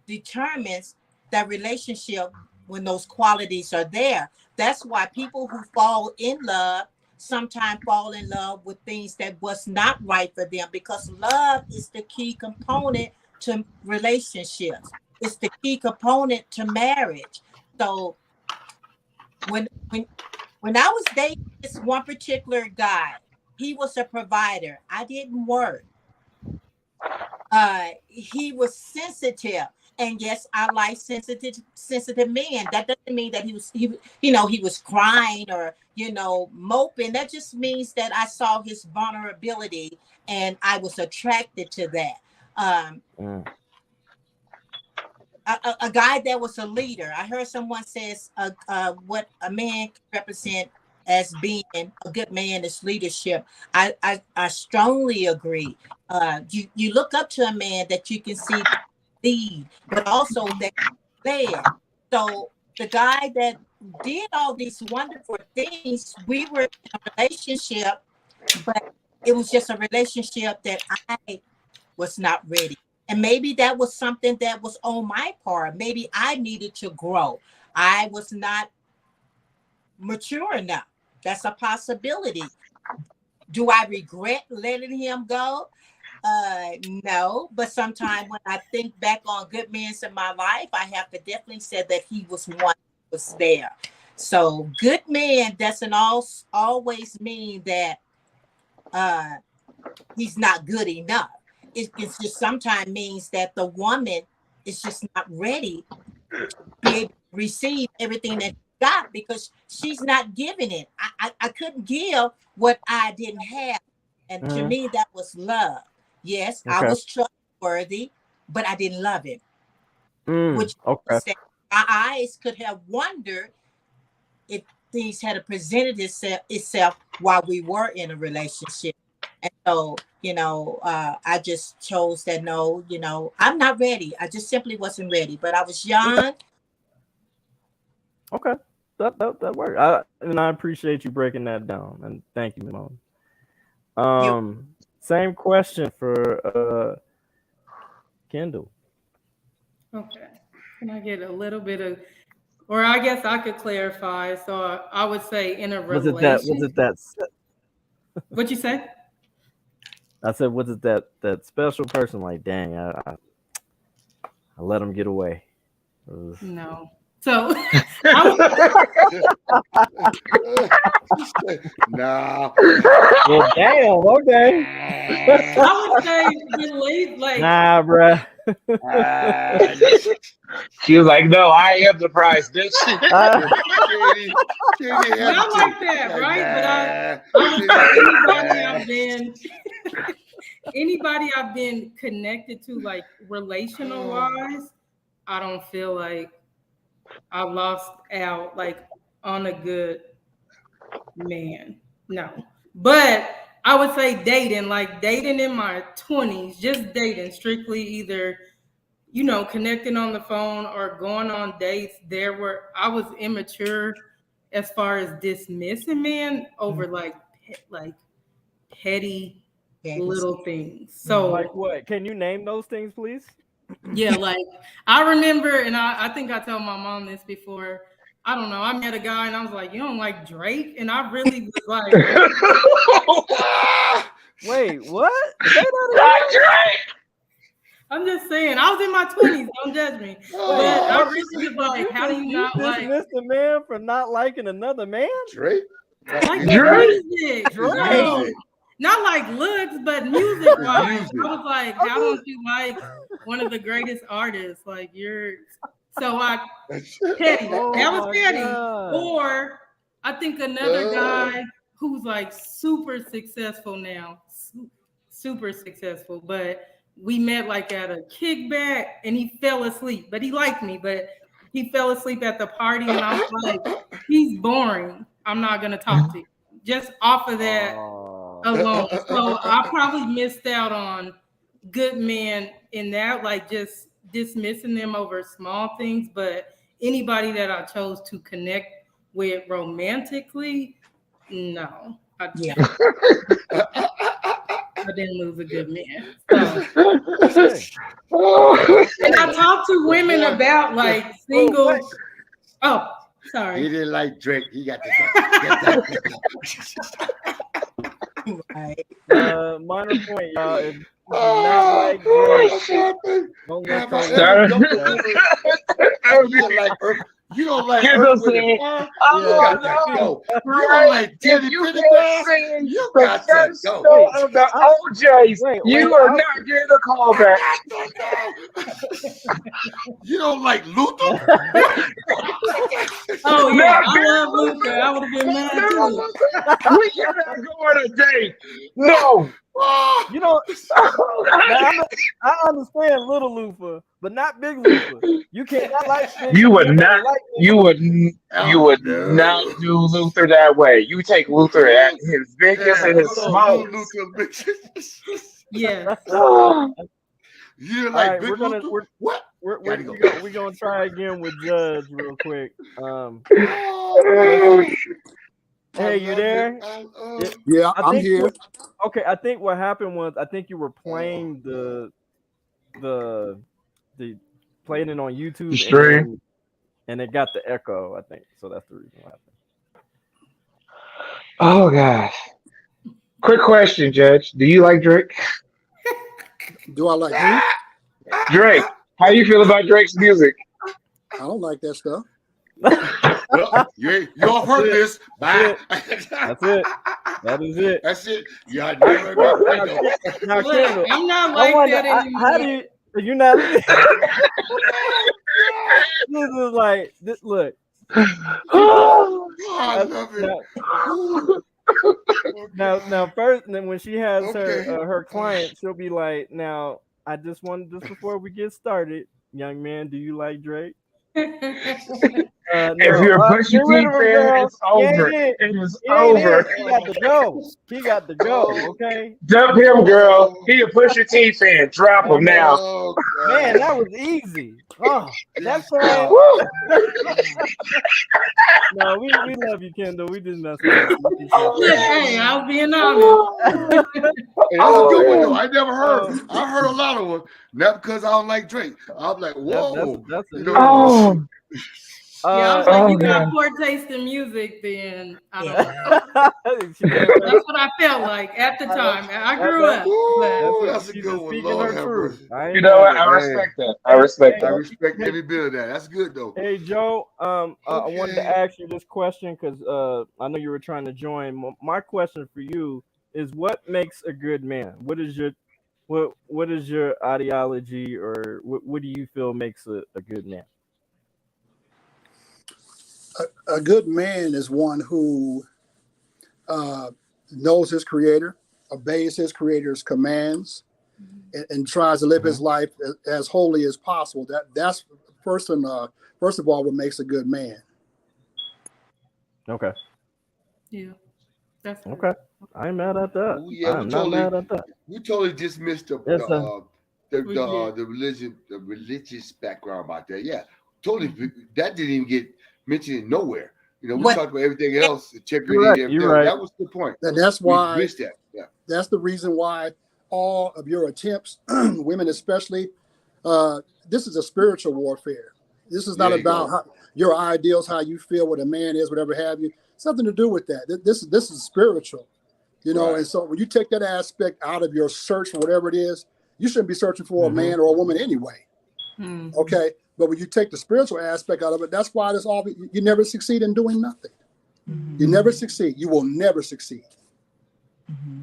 determines that relationship when those qualities are there. That's why people who fall in love sometimes fall in love with things that was not right for them, because love is the key component to relationships. It's the key component to marriage. So when when when I was dating this one particular guy, he was a provider. I didn't work. He was sensitive, and yes, I like sensitive men. That doesn't mean that he was crying or moping. That just means that I saw his vulnerability and I was attracted to that. um Mm. a guy that was a leader. I heard someone says what a man can represent as being a good man is leadership. I strongly agree. You look up to a man that you can see that lead, but also that led. So the guy that did all these wonderful things, we were in a relationship, but it was just a relationship that I was not ready. And maybe that was something that was on my part. Maybe I needed to grow. I was not mature enough. That's a possibility. Do I regret letting him go? No. But sometimes when I think back on good men in my life, I have to definitely say that he was one that was there. So good man doesn't always mean that uh, he's not good enough. It's just sometimes means that the woman is just not ready to be able to receive everything that she got because she's not giving it. I couldn't give what I didn't have. And to Mm. me, that was love. Yes, I Okay. was trustworthy, but I didn't love him, Mm. which Okay. means that my eyes could have wondered if things had presented itself while we were in a relationship. And so, I just chose that no, I'm not ready. I just simply wasn't ready. But I was Okay. young. Okay. That worked. I appreciate you breaking that down. And thank you, Mom. You Same question for Kendall. Okay. Can I get a little bit of, or I guess I could clarify. So I would say in a Was it that? Was relation, it that? what you say? I said, was it that special person? Like, dang, I let him get away. It was- No. So I would, Nah. well, damn. Okay. I would say relate like Nah, bruh. She was like, "No, I am the prize, bitch." She not hesitate. like that, Like, right? But I nah. would say anybody I've been connected to like relational wise, I don't feel like I lost out like on a good man. No. But I would say dating, like dating in my 20s, just dating strictly either, connecting on the phone or going on dates. I was immature as far as dismissing men over like petty Daddy's. little things. Mhm. Like So what? Can you name those things, please? yeah, like I remember, and I think I told my mom this before. I don't know. I met a guy and I was like, "You don't like Drake?" And I really was like, Wait, what? Say that Not again. Drake. I'm just saying, I was in my 20s. Don't judge me. Wait, But I Oh, what? really was Did like, you "How do just you you not like dismissed a man for not liking another man? Drake. Like like his music. Drake. music?" His No, Drake. music. not like looks, but music His wise. I music. was like, I'm "How just, don't you like one of the greatest artists? Like you're." So petty. oh That was my petty. god. Or I think another guy. who's like super successful now, super successful, but we met like at a kickback and he fell asleep, but he liked me, but he fell asleep at the party and I was like, he's boring. I'm not gonna talk to you. Just off of that alone. So I probably missed out on good men in that, like just dismissing them over small things. But anybody that I chose to connect with romantically, no, I didn't lose a good man. So, Okay. and I talk to women about like single. Oh, He sorry. didn't like Drake. He got the Right. Minor point, y'all. If you do not like Drake, don't let your Sorry. You don't like Kendall Earth, Wind, said, and Fire? "Oh, You got to no, go. You right? don't like If Teddy you can't Pendergrass? sing You the got to first go. note of the OJs, wait, you are not getting a call back." You don't like Luther? Oh No, yeah, I girl, love Luther. I would have been mad too. we cannot go on a date. No. You know, now I understand Little Luther, but not Big Luther. You cannot like Big. You would can't not. like Big You would. You would no. not do Luther that way. You take Luther at his biggest and his hold on, smallest. Luther. Yes. Oh, You didn't All like right, Big we're gonna Luther? What? Gotta go. we're gonna try again with Judge real quick. Oh, Hey, you there? Yeah, I I'm think here. okay. I think what happened was I think you were playing the playing it on the YouTube stream. and it got the echo. I think so. That's the reason why. Oh gosh. Quick question, Judge. Do you like Drake? Do I like who? Drake. How you feel about Drake's music? I don't like that stuff. Well, you all heard this. Bye. That's it. That is it. That's it. Yeah, I never Now, Look, Kendall, I'm not I like wonder that anymore. how do you not? This is like this. Look, Oh, I love it. now, first, and then when she has Okay. her client, she'll be like, "Now, I just wanted just before we get started, young man, do you like Drake?" if No, you're a get Pusha rid T of him, fan, girl. it's He ain't over. it. It is He ain't over. it. He got to go. He got to go. Okay. Dump him, girl. He a Pusha T fan. Drop him now. Oh, Man, that was easy. Oh, that song. Woo. No, we love you, Kendall. We just messing with you. Look, hey, I'll be an honest. Hey, that's a good one though. Oh, I never heard. I heard a lot of them. Not because I don't like Drake. I'm like, whoa. That's a You new know, one. oh, Yeah, I was Uh, like, oh, you got God. poor taste in music, then I don't Yeah. know. she just, That's what I felt like at the time. I grew up, but that's a she's good just one. speaking Lord her have truth. mercy. I You ain't know mad what? at I it. respect that. I respect I that. respect every bit of that. That's good though. Hey Joe, I wanted to Okay. ask you this question because I know you were trying to join. My question for you is, what makes a good man? What is your ideology, or what do you feel makes a good man? A good man is one who uh, knows his creator, obeys his creator's commands, and tries to live his life as holy as possible. That's first of all what makes a good man. Okay, yeah, that's good. okay, I ain't mad at that. Oh, yeah, I'm not mad at that. we totally dismissed Yes, sir. We did. the religious background about that. Yeah, totally. That didn't even get mentioned nowhere. You know, we What? talked about everything else, integrity, You're right. and You're everything. right. That was the point. And that's We why missed that. Yeah. that's the reason why all of your attempts, women especially, this is a spiritual warfare. This is not There you about go. your ideals, how you feel what a man is, whatever have you. Something to do with that. This is spiritual, you know. Right. And so when you take that aspect out of your search for whatever it is, you shouldn't be searching for a Mhm. man or a woman anyway. Mhm. Okay, but when you take the spiritual aspect out of it, that's why this all you never succeed in doing nothing. You never succeed. You will never succeed.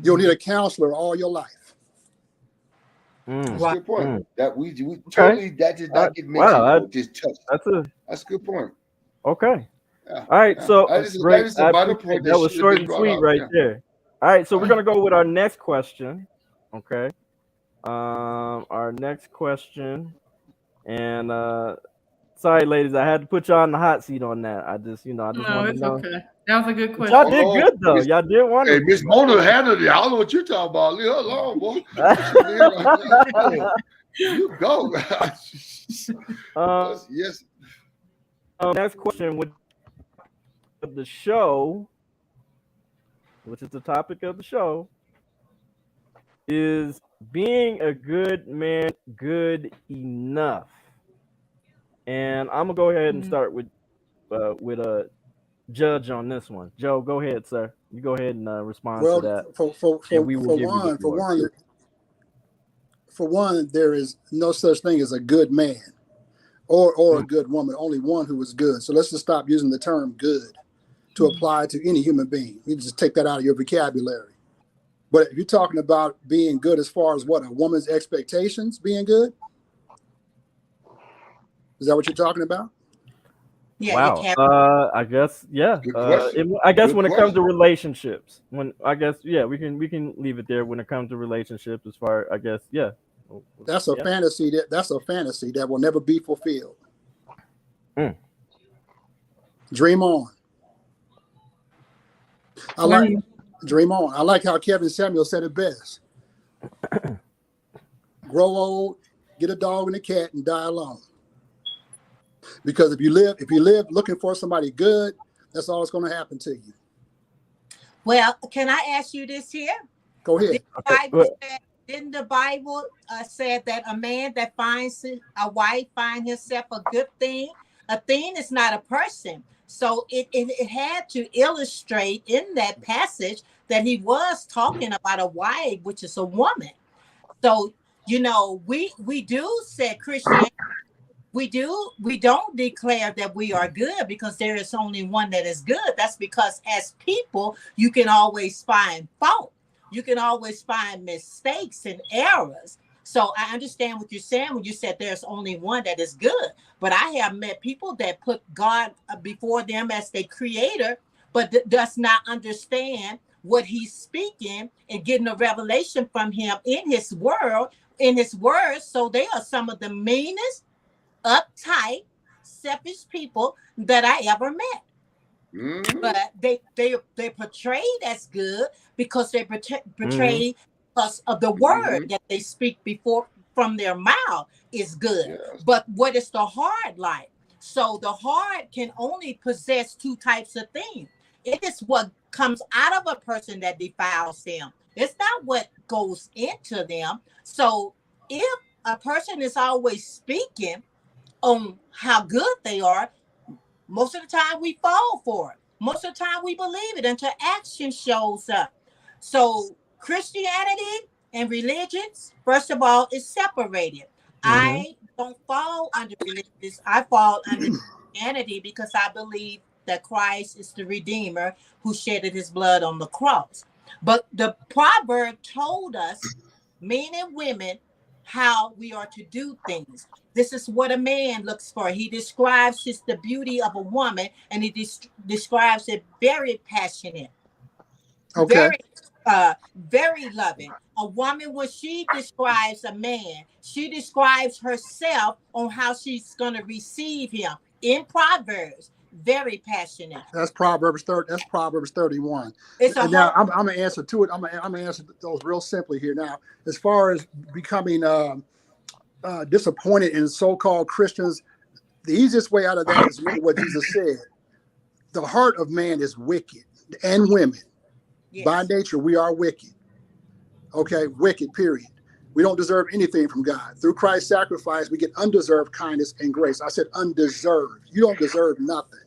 You'll need a counselor all your life. That's a good point. Mm. That we totally that did not get mentioned. Wow, Though, just touched. that's That's a good point. okay. Yeah, All right, yeah. so That great. is a I vital appreciate point that that. Was should have short been and brought sweet out. right Yeah. there. All right, so we're gonna go with our next question. Okay. Our next question, and sorry, ladies, I had to put y'all on the hot seat on that. I just No, wanted to it's know. okay. That was a good But y'all question. did Hold good on. though. Y'all did Hey, wonderful. Miss Mona handled it. I don't know what you're talking about. Leave her alone, boy. She did right there. Yeah. You go. um, Yes. next question with the show, which is the topic of the show, is being a good man good enough? And I'm gonna go ahead and Mhm. start with a judge on this one. Joe, go ahead, sir. You go ahead and respond to Well, that, for for and for we will for give you the one, floor. for one, there is no such thing as a good man or a good woman. Only one who is good. So let's just stop using the term good to apply to any human being. You just take that out of your vocabulary. But if you're talking about being good as far as what, a woman's expectations being good, is that what you're talking about? Yeah, it Wow. can. I guess yeah. Good question. I guess Good when it comes to question. relationships, when I guess yeah, we can leave it there when it comes to relationships. As far I guess yeah, That's a yeah. fantasy that will never be fulfilled. Mm. Dream on. I like When dream on. I like how Kevin Samuel said it best. Grow old, get a dog and a cat, and die alone. Because if you live looking for somebody good, that's all that's going to happen to you. Well, can I ask you this here? Go Did ahead. the Okay. Bible say, didn't the Bible said that a man that finds a wife find himself a good thing? A thing is not a person. So it had to illustrate in that passage that he was talking about a wife, which is a woman. So we do say Christian. We don't declare that we are good because there is only one that is good. That's because as people you can always find fault, you can always find mistakes and errors. So I understand what you're saying when you said there's only one that is good, but I have met people that put God before them as their creator, but does not understand what he's speaking and getting a revelation from him in his words. So they are some of the meanest, uptight, selfish people that I ever met. Mm-hmm. But they portrayed as good because they Mm-hmm. portrayed because of the word Mm-hmm. that they speak before from their mouth is good. Yes. But what is the heart like? So the heart can only possess two types of things. It is what comes out of a person that defiles them. It's not what goes into them. So if a person is always speaking on how good they are, most of the time we fall for it. Most of the time we believe it until action shows up. So Christianity and religions, first of all, is separated. Mm-hmm. I don't fall under religions. I fall under Christianity because I believe that Christ is the Redeemer who shedded his blood on the cross. But the proverb told us, men and women, how we are to do things. This is what a man looks for. He describes the beauty of a woman, and he describes it very passionate, Okay. very loving. A woman, when she describes a man, she describes herself on how she's going to receive him. In Proverbs, very passionate. That's Proverbs 30. That's Proverbs 31. It's a And now whole. I'm gonna answer to it. I'm gonna answer those real simply here. Now, as far as becoming disappointed in so-called Christians, the easiest way out of that is remember what Jesus said. The heart of man is wicked, and women. By Yes. nature, we are wicked. Okay, wicked, period. We don't deserve anything from God. Through Christ's sacrifice, we get undeserved kindness and grace. I said undeserved. You don't deserve nothing.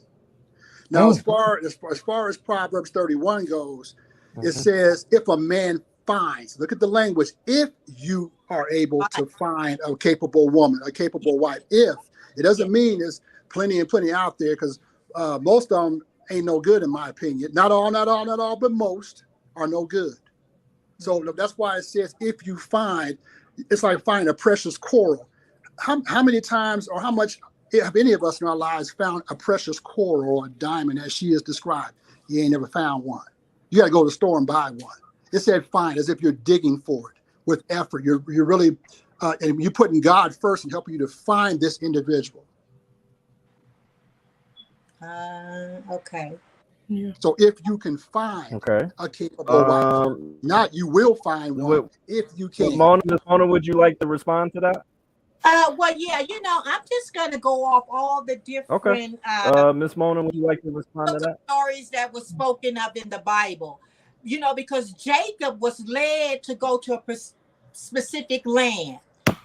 Now, Mm-hmm. as far as Proverbs 31 goes, it says, if a man finds, look at the language, if you are able to find a capable woman, a capable wife, if, it doesn't mean there's plenty and plenty out there, because most of them ain't no good in my opinion. Not all, not all, not all, but most are no good. So that's why it says, if you find, it's like finding a precious coral. How many times or how much if any of us in our lives found a precious coral or a diamond as she is described, you ain't never found one. You got to go to the store and buy one. It said find, as if you're digging for it with effort. You're really, and you're putting God first and helping you to find this individual. Okay. Yeah. So if you can find Okay. a capable wife, not you will find one What, if you what can. Mona, Miss Mona, would you like to respond to that? Well, yeah, I'm just gonna go off all the Okay. different Miss Mona, would you like to respond to that? stories that were spoken of in the Bible. Because Jacob was led to go to a specific land.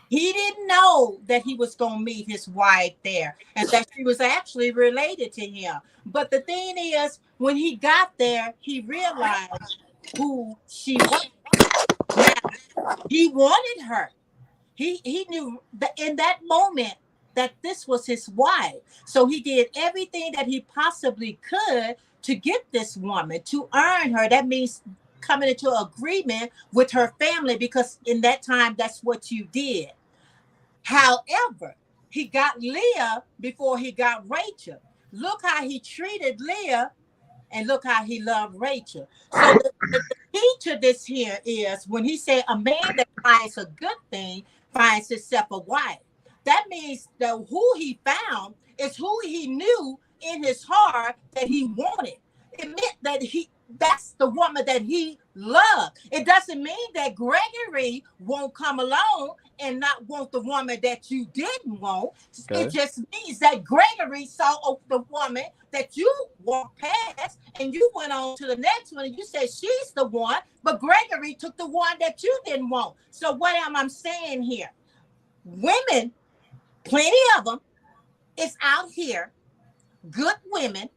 He didn't know that he was going to meet his wife there and that she was actually related to him. But the thing is, when he got there, he realized who she was. Now, he wanted her. He knew that in that moment that this was his wife. So he did everything that he possibly could to get this woman, to earn her. That means coming into agreement with her family, because in that time, that's what you did. However, he got Leah before he got Rachel. Look how he treated Leah, and look how he loved Rachel. So the key to this here is when he said a man that finds a good thing finds himself a wife. That means that who he found is who he knew in his heart that he wanted. It meant that that's the woman that he loved. It doesn't mean that Gregory won't come along and not want the woman that you didn't want. Okay. It just means that Gregory saw the woman that you walked past and you went on to the next one and you said she's the one, but Gregory took the one that you didn't want. So what am I saying here? Women, plenty of them, is out here, good women,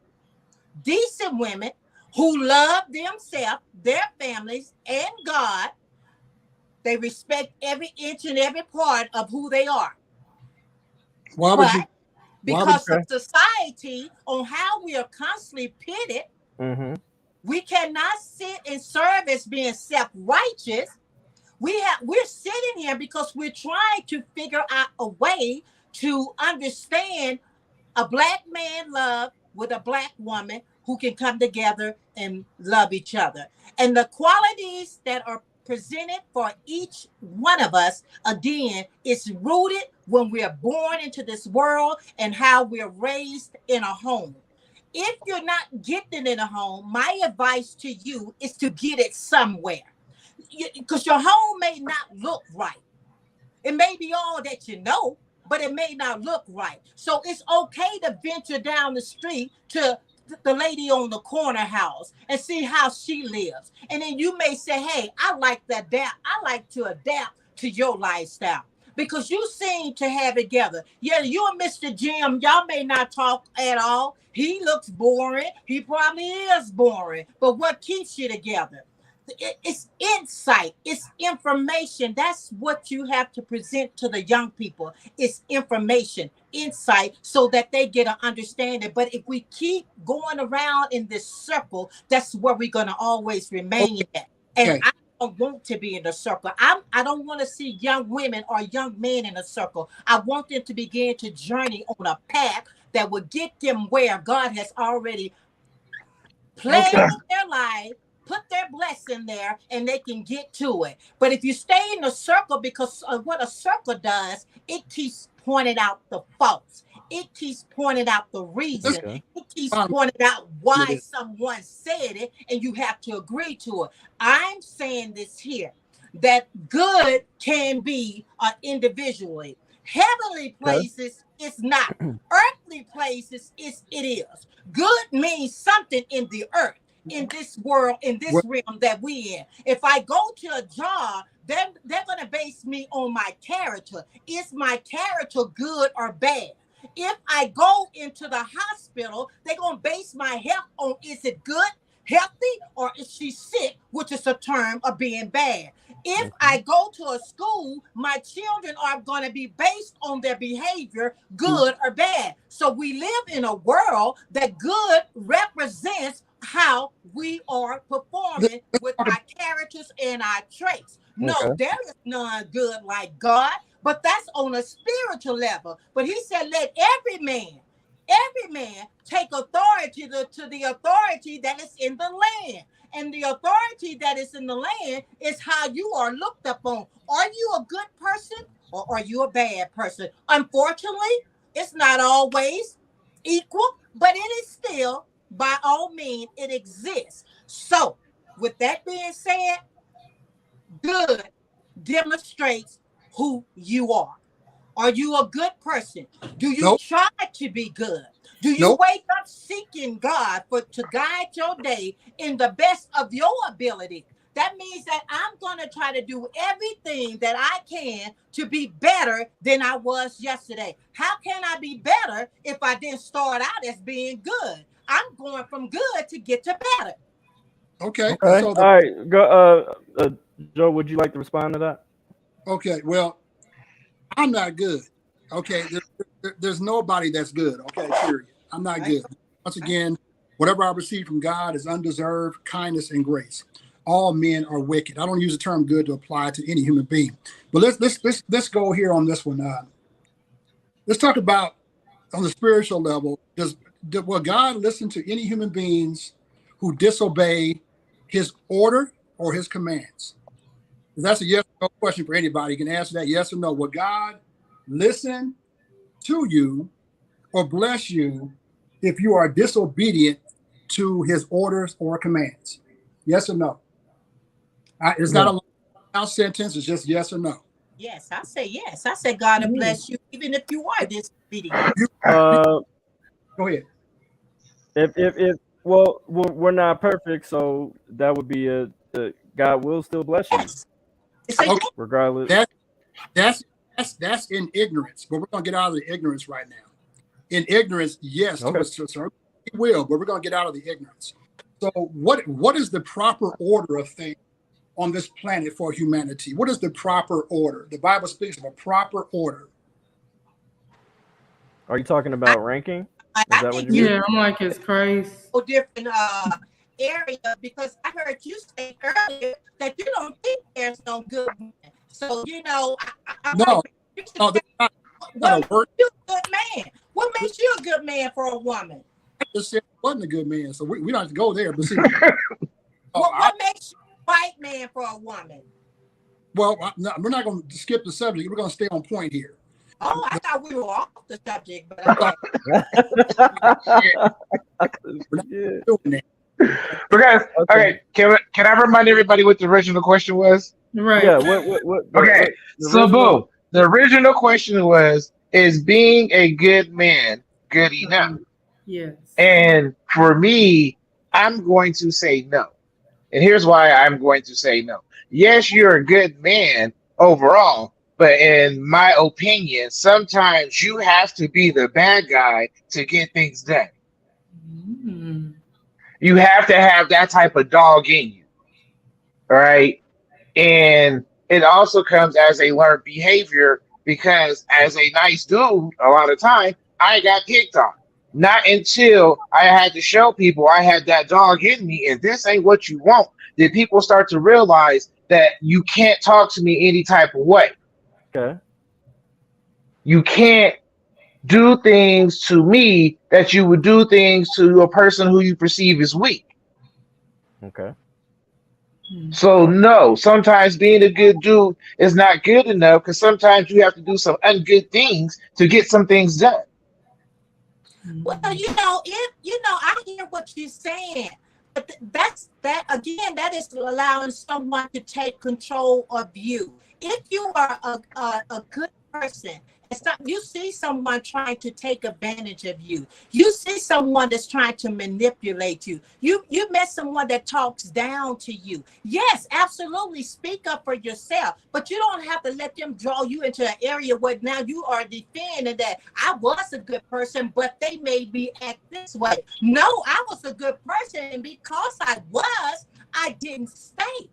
decent women who love themselves, their families, and God. They respect every inch and every part of who they are. Why would you? But Why would because of society, on how we are constantly pitted, Mm-hmm. we cannot sit and serve as being self-righteous. We're sitting here because we're trying to figure out a way to understand a black man love with a black woman who can come together and love each other. And the qualities that are presented for each one of us, again, is rooted when we're born into this world and how we're raised in a home. If you're not getting it in a home, my advice to you is to get it somewhere. Because your home may not look right. It may be all that you know, but it may not look right. So it's okay to venture down the street to the lady on the corner house and see how she lives. And then you may say, hey, I like to adapt. I like to adapt to your lifestyle because you seem to have it together. Yeah, you and Mr. Jim, y'all may not talk at all. He looks boring. He probably is boring. But what keeps you together? It's insight, it's information. That's what you have to present to the young people. It's information, insight, so that they get an understanding. But if we keep going around in this circle, that's where we're going to always remain at. And okay? I don't want to be in a circle. I don't want to see young women or young men in a circle. I want them to begin to journey on a path that will get them where God has already planned Okay. in their life, put their blessing there, and they can get to it. But if you stay in a circle, because of what a circle does, it keeps pointing out the faults. It keeps pointing out the reason. Okay. It keeps pointing out It why is. someone said it, and you have to agree to it. I'm saying this here, that good can be individually. Heavenly Okay. places is not. Earthly places it is. Good means something in the earth, in this world, in this Well, realm that we in. If I go to a job, they're gonna base me on my character. Is my character good or bad? If I go into the hospital, they're gonna base my health on is it good, healthy, or is she sick, which is a term of being bad. If I go to a school, my children are going to be based on their behavior, good or bad. So we live in a world that good represents how we are let's performing with talk our characters and our traits. No, Okay. there is none good like God. But that's on a spiritual level. But he said, let every man take authority to the authority that is in the land. And the authority that is in the land is how you are looked upon. Are you a good person or are you a bad person? Unfortunately, it's not always equal, but it is still, by all means, it exists. So, with that being said, good demonstrates who you are. Are you a good person? Do you Nope. try to be good? Do you Nope. wake up seeking God to guide your day in the best of your ability? That means that I'm going to try to do everything that I can to be better than I was yesterday. How can I be better if I didn't start out as being good? I'm going from good to get to better. Okay. And Okay. so All right. Go. Joe, would you like to respond to that? okay, well, I'm not good. Okay. There's nobody that's good. Okay, period. I'm not Right? good. Once again, whatever I receive from God is undeserved kindness and grace. All men are wicked. I don't use the term good to apply to any human being. But let's go here on this one. Let's talk about on the spiritual level. Will God listen to any human beings who disobey his order or his commands? That's a yes or no question for anybody. You can answer that yes or no. Will God listen to you or bless you if you are disobedient to his orders or commands? Yes or no? It's not a No. long sentence. It's just yes or no. Yes, I say yes. I say God will Mm. bless you even if you are disobedient. Uh, Go ahead. if well, we're not perfect, so that would be God will still bless you Yes. It's a Okay, yes. regardless. that that's in ignorance. But we're gonna get out of the ignorance right now. In ignorance, yes, to Okay. a certain we will, but we're gonna get out of the ignorance. So what is the proper order of things on this planet for humanity? What is the proper order? The Bible speaks of a proper order. Are you talking I, about ranking? Is I that what think you you mean? Yeah, I'm like, it's crazy. different area because I heard you say earlier that you don't think there's no good men. So I'm like, No, you should no, tell that's not what a word. makes you a good man. What makes you a good man for a woman? I just said I wasn't a good man, so we don't have to go there. But see, What makes you a right man for a woman? no, we're not going to skip the subject. We're going to stay on point here. Oh, I thought we were off the subject, but okay. We're not Yeah. doing that. Because Okay. okay, can I remind everybody what the original question was? Yeah. Right. What Okay, the so original? boom. The original question was, is being a good man good enough? Yes. And for me, I'm going to say no. And here's why I'm going to say no. Yes, you're a good man overall, but in my opinion, sometimes you have to be the bad guy to get things done. Mm. You have to have that type of dog in you, right? And it also comes as a learned behavior because as a nice dude, a lot of time I got picked on. Not until I had to show people I had that dog in me and this ain't what you want, did people start to realize that you can't talk to me any type of way. Okay. You can't do things to me that you would do things to a person who you perceive as weak. Okay. Mm. So no, sometimes being a good dude is not good enough because sometimes you have to do some ungood things to get some things done. Well, Mm. I hear what you're saying, but that's that again. That is allowing someone to take control of you. If you are a good person, and you see someone trying to take advantage of you, you see someone that's trying to manipulate you. You met someone that talks down to you. Yes, absolutely. Speak up for yourself, but you don't have to let them draw you into an area where now you are defending that I was a good person, but they made me act this way. No, I was a good person, and because I was, I didn't stay.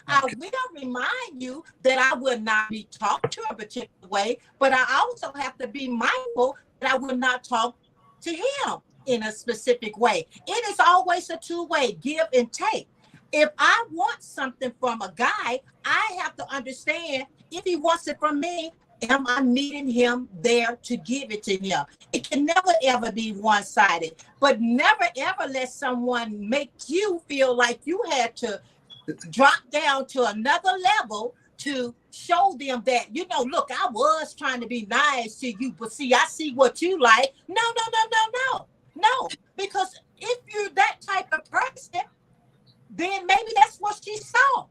I Okay. will remind you that I will not be talked to a particular way, but I also have to be mindful that I will not talk to him in a specific way. It is always a two-way give and take. If I want something from a guy, I have to understand if he wants it from me, Am I meeting him there to give it to him? It can never ever be one-sided, but never ever let someone make you feel like you had to drop down to another level to show them that, look, I was trying to be nice to you, but see, I see what you like. No, no, no, no, no, no. Because if you're that type of person, then maybe that's what she saw.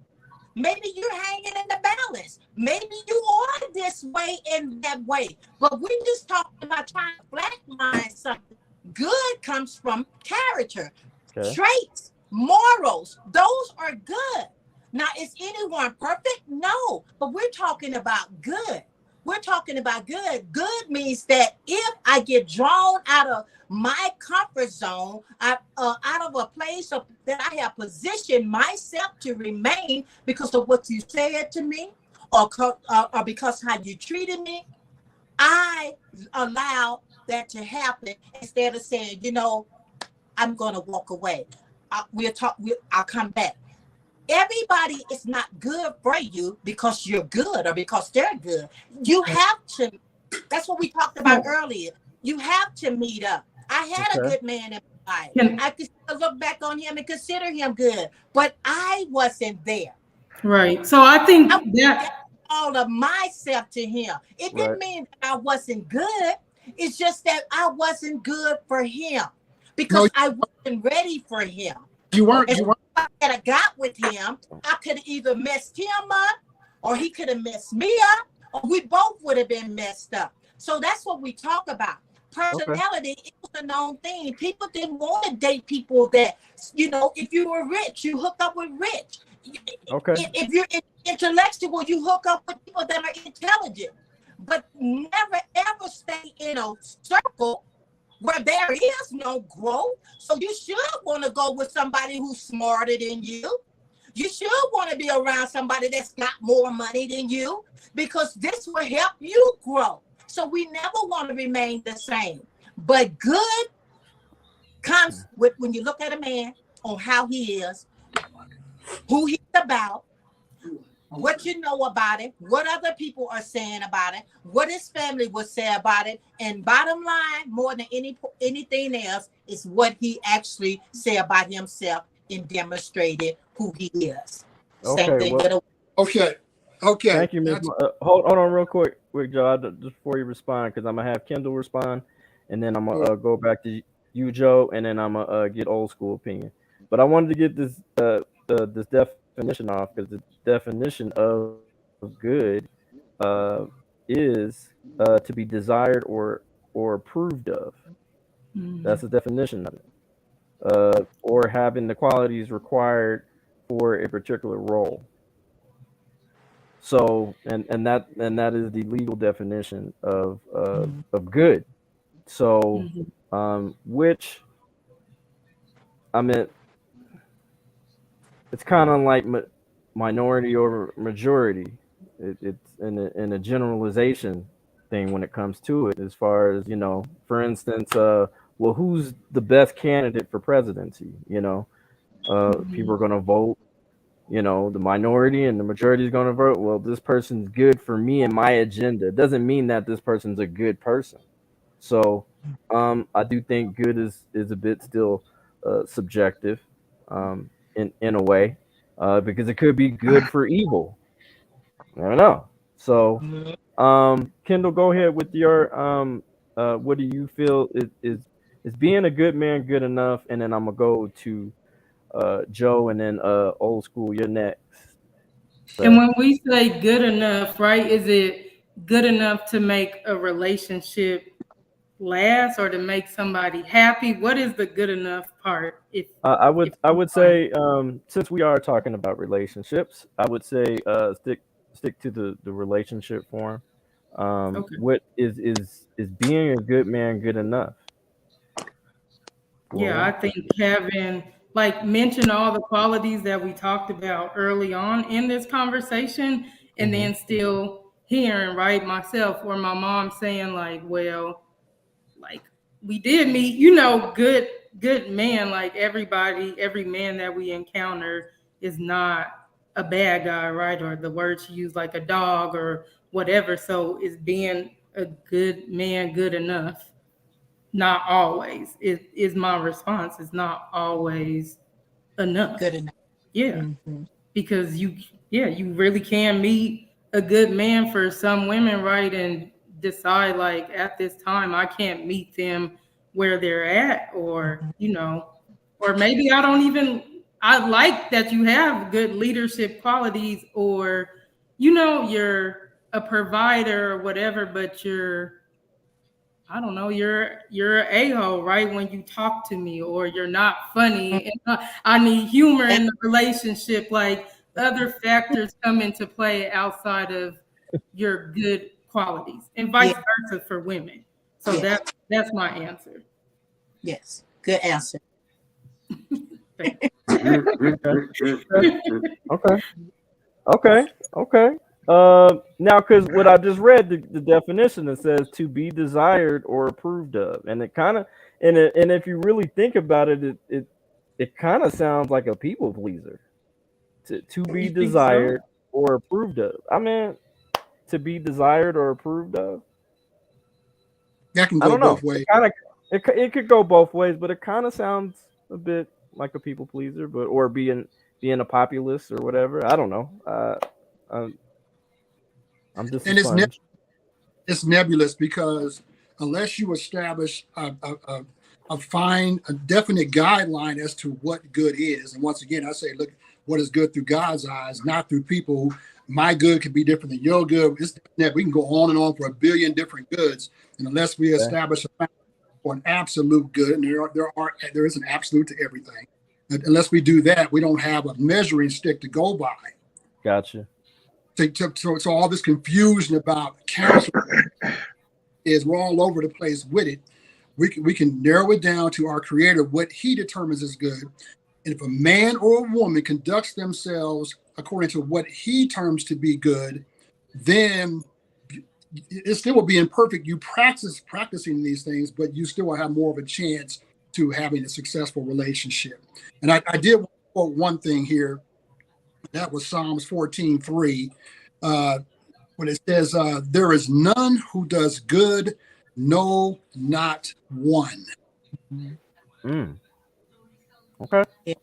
Maybe you're hanging in the balance. Maybe you are this way and that way. But we just talking about trying to flatline something. Good comes from character, Okay. traits, morals. Those are good. Now, is anyone perfect? No. But we're talking about good. We're talking about good. Good means that if I get drawn out of my comfort zone, out of a place that I have positioned myself to remain because of what you said to me, or because how you treated me, I allow that to happen instead of saying, I'm going to walk away. I'll come back. Everybody is not good for you because you're good or because they're good. You have to. That's what we talked about earlier. You have to meet up. I had a Okay. good man in my life. I could still look back on him and consider him good, but I wasn't there. Right. So I I think that, all of myself to him. It Right. didn't mean that I wasn't good. It's just that I wasn't good for him No, because I wasn't ready for him. you weren't. And You so weren't. if I had got with him, I could have either messed him up or he could have messed me up or we both would have been messed up. So that's what we talk about. Okay. Personality is a known thing. People didn't want to date people that, if you were rich, you hook up with rich. Okay. If you're intellectual, you hook up with people that are intelligent. But never ever stay in a circle where there is no growth. So you should want to go with somebody who's smarter than you. You should want to be around somebody that's got more money than you because this will help you grow. So we never want to remain the same. But good comes with when you look at a man on how he is, who he's about, what you know about it, what other people are saying about it, what his family would say about it, and bottom line, more than anything else, is what he actually say about himself and demonstrated who he is. Same Okay. thing Well, with a Okay. Okay. thank you, Ms. That's Hold on real quick, Joe, just before you respond, because I'm gonna have Kendall respond, and then I'm gonna go back to you, Joe, and then I'm gonna get old school opinion. But I wanted to get this definition off because the definition of good is to be desired or approved of. That's the definition of it. Or having the qualities required for a particular role. So, and that is the legal definition of good. So, which I mean, it's kind of like minority or majority. It's in a generalization thing when it comes to it. As far as for instance, well, who's the best candidate for presidency? People are going to vote. The minority and the majority is going to vote. Well, this person's good for me and my agenda. It doesn't mean that this person's a good person. So, I do think good is a bit still subjective, in a way, because it could be good for evil. I don't know. So, Kendall, go ahead with your what do you feel is being a good man good enough? And then I'm gonna go to Joe, and then old school. You're next, and sir. when we say good enough, right, is it good enough to make a relationship last or to make somebody happy? What is the good enough part? I If would I you would are, say, since we are talking about relationships, I would say stick to the relationship form. okay. What is being a good man good enough for a Yeah, I woman? think having like mention all the qualities that we talked about early on in this conversation, and Hmm. then still hearing, right, myself or my mom saying like, well, like we did meet, good man. Like every man that we encounter is not a bad guy, right? Or the word she used, like a dog or whatever. So is being a good man good enough? Not always. It is my response. It's not always enough. Good enough. Yeah, Mm-hmm. because you really can meet a good man for some women, right? And decide like at this time I can't meet them where they're at, or or maybe I don't even, I like that you have good leadership qualities, or you're a provider or whatever, but you're, I don't know, you're an a-hole, right? When you talk to me, or you're not funny, and I need humor in the relationship. Like other factors come into play outside of your good qualities, and vice Yeah. versa for women. So Yes. that's my answer. Yes. Good answer. Thanks. Okay. Okay. Okay. Now, because what I just read, the definition, it says to be desired or approved of, and it kind of, and if you really think about it, it kind of sounds like a people pleaser. To be You think so? desired or approved of. I mean, to be desired or approved of. That can I go don't both know. ways. It could go both ways, but it kind of sounds a bit like a people pleaser, but or being a populist or whatever. I don't know. I'm, I'm just a And sponge. it's nebulous because unless you establish a definite guideline as to what good is, and once again, I say, look, what is good through God's eyes, not through people. My good could be different than your good. We can go on and on for a billion different goods, and unless we Okay. establish for an absolute good, and there is an absolute to everything. And unless we do that, we don't have a measuring stick to go by. Gotcha. So all this confusion about counsel is we're all over the place with it. We can narrow it down to our Creator, what He determines is good. And if a man or a woman conducts themselves according to what He terms to be good, then it still will be imperfect. You practicing these things, but you still will have more of a chance to having a successful relationship. And I did want to quote one thing here. That was Psalms 14:3. When it says, there is none who does good, no, not one. Mm. Okay. Yeah.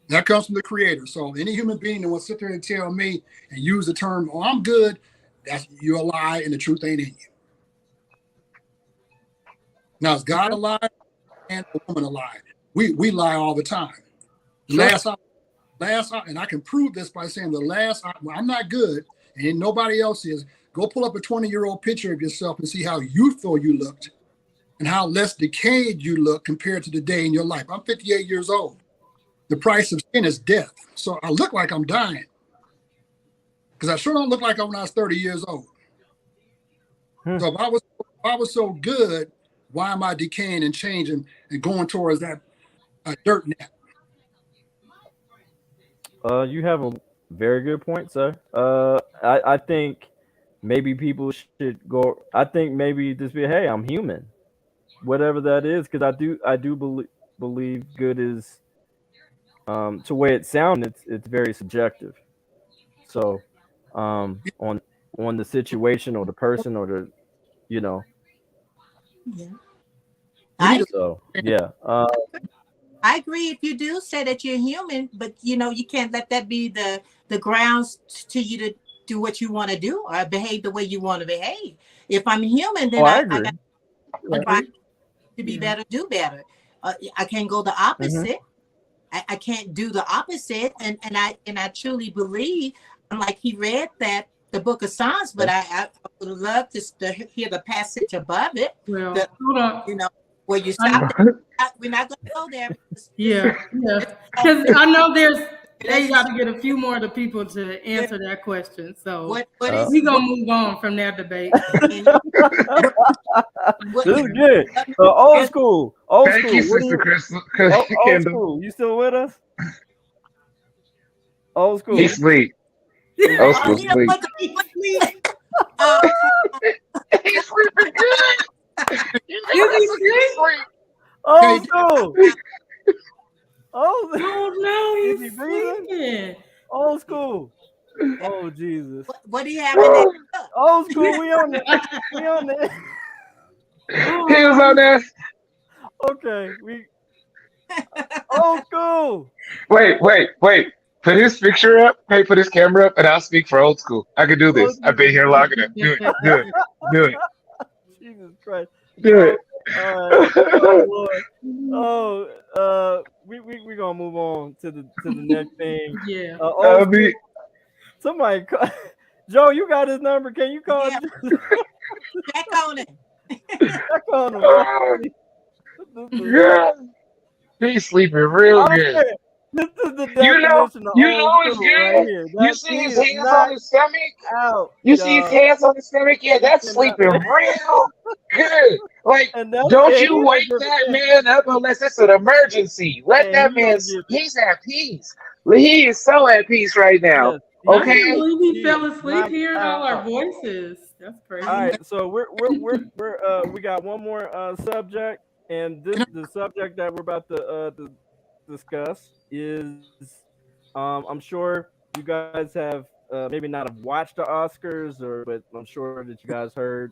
That comes from the Creator. So any human being that will sit there and tell me and use the term, oh, I'm good, that's you're a lie and the truth ain't in you. Now, is God a lie and a woman a lie? We lie all the time. Sure. And I can prove this by saying I'm not good and nobody else is. Go pull up a 20-year-old picture of yourself and see how youthful you looked and how less decayed you look compared to the day in your life. I'm 58 years old. The price of sin is death. So I look like I'm dying because I sure don't look like I when I was 30 years old. So if I was so good, why am I decaying and changing and going towards that dirt nap? You have a very good point, sir. I think maybe people should go. I think maybe just be, hey, I'm human, whatever that is, because I do believe good is to way it sounds. It's very subjective. So, on the situation or the person or the you know. Yeah. We need I to So yeah. I agree if you do say that you're human, but you can't let that be the grounds to you to do what you want to do or behave the way you want to behave. If I'm human, Oh, then I I agree. got I to try agree. to be Yeah. better, do better. I can't go the Hmm. opposite. I can't do the opposite, and I truly believe. I'm like he read that the book of Psalms, but I would love to hear the passage above it. Well, The hold on. you know where you I, stop. We're not going to go there. yeah, It's yeah. Because I know they got relationship. to get a few more of the people to answer that question. So What Uh, is we what gonna move on from that debate. and what what this is good. Old and school. Old Thank you, school. What do Sister you? Crystal, Old Kendall. school. You still with us? Old He yeah. school. sleep. Old Oh, school he don't sleep. want to sleep. Oh, He's sleeping good. You know Is he that's a good sick? sleep. Old okay, school. Old. Oh no, Is he he's breathing? sleeping. Old school. Oh Jesus. what do you have in that cup? Old school. We on the. We on the. He was on there. Okay. We old school. Wait. Put his picture up. Hey, put his camera up, and I'll speak for old school. I can do Old this. I've been school. here long enough. Do it. Jesus Christ. Do Oh, it. all right. Oh Lord. Oh, we gonna move on to the next thing. Yeah. Old I'll school. be. Somebody call Joe. You got his number. Can you call? Yeah, check on it. Check on him, man. Oh, This is, God. He's sleeping real I'm good. saying, this is the You know, definition of you old know it's school right good. here. You That see he his is hands on knocked his stomach. out, You see his y'all. hands on his stomach. Yeah, He that's cannot, sleeping real good. Like, and that's don't and you he's a wake good that man, man up unless it's an emergency. Let and that he's man. gonna give it. He's at peace. He is so at peace right now. Yes, I he can't is. Okay. believe he He is fell asleep knocked hearing all our out. voices. That's All crazy. right, so we're we got one more subject, and this Can I, the subject that we're about to discuss is I'm sure you guys have maybe not have watched the Oscars or but I'm sure that you guys heard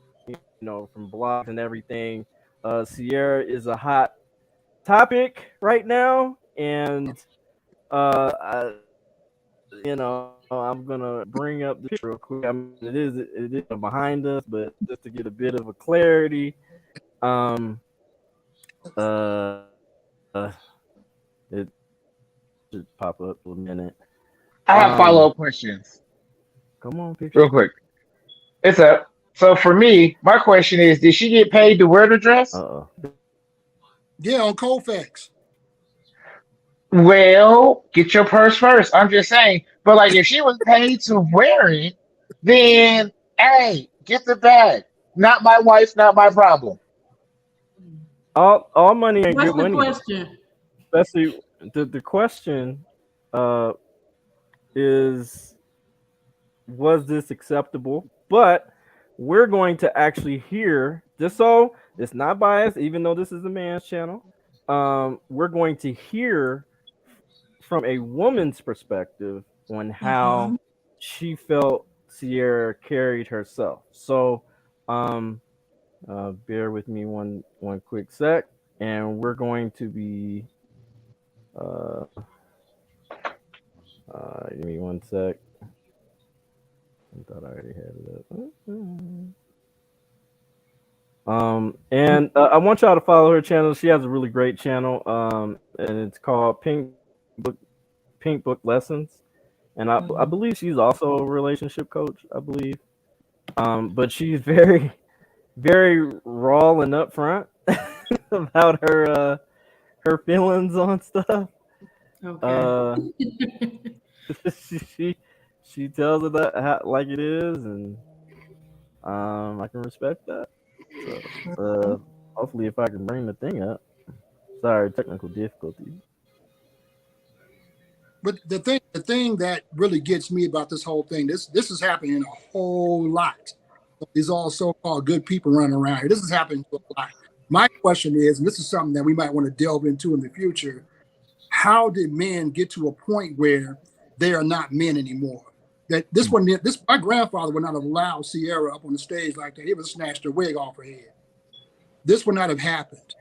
from blogs and everything. Sierra is a hot topic right now, and I'm gonna bring up the picture real quick. I mean, it is behind us, but just to get a bit of a clarity, um, it should pop up in a minute. I have Um, follow-up questions, come on, picture. real quick. It's up. So for me, my question is: did she get paid to wear the dress? Uh oh. yeah, on Colfax. Well, get your purse first. I'm just saying. But like, if she was paid to wear it, then hey, get the bag. Not my wife, not my problem. All money ain't What's good the money though. question? Especially the question uh is was this acceptable? But we're going to actually hear just so it's not biased, even though this is a man's channel. We're going to hear from a woman's perspective on how Mhm. she felt Sierra carried herself. So, um, bear with me one quick sec, and we're going to be uh, give me one sec. I thought I already had it up. And I want y'all to follow her channel. She has a really great channel. And it's called Pink Book Lessons. And I Mhm. believe she's also a relationship coach. I believe. But she's very very raw and upfront about her feelings on stuff. Okay. Uh, she she tells it like it is, and I can respect that. So hopefully, if I can bring the thing up. Sorry, technical difficulties. But the thing that really gets me about this whole thing, this is happening a whole lot. These all so-called good people running around here. This is happening a lot. My question is, and this is something that we might want to delve into in the future, how did men get to a point where they are not men anymore? That this my grandfather would not have allowed Sierra up on the stage like that. He would have snatched her wig off her head. This would not have happened.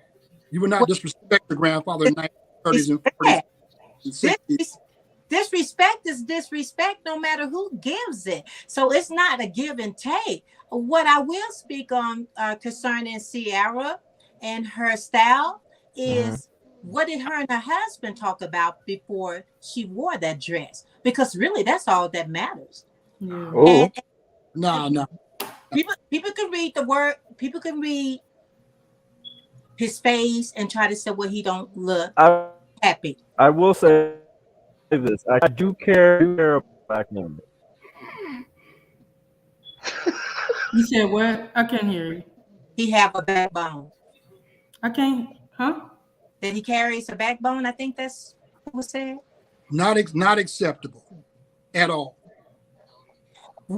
You would not Well, disrespect your grandfather in the 1930s and 40s respect. and 60s. Disrespect is disrespect no matter who gives it. So it's not a give and take. What I will speak on concerning Sierra and her style Mm-hmm. is what did her and her husband talk about before she wore that dress? Because really, that's all that matters. Yeah. And, Oh, No, no. people can read the word. People can read his face and try to say, well, he don't look happy. I will say this. I do care about black men. You said what? I can't hear you. He have a backbone. I can't. Huh? That he carries a backbone. I think that's what was said. Not acceptable at all.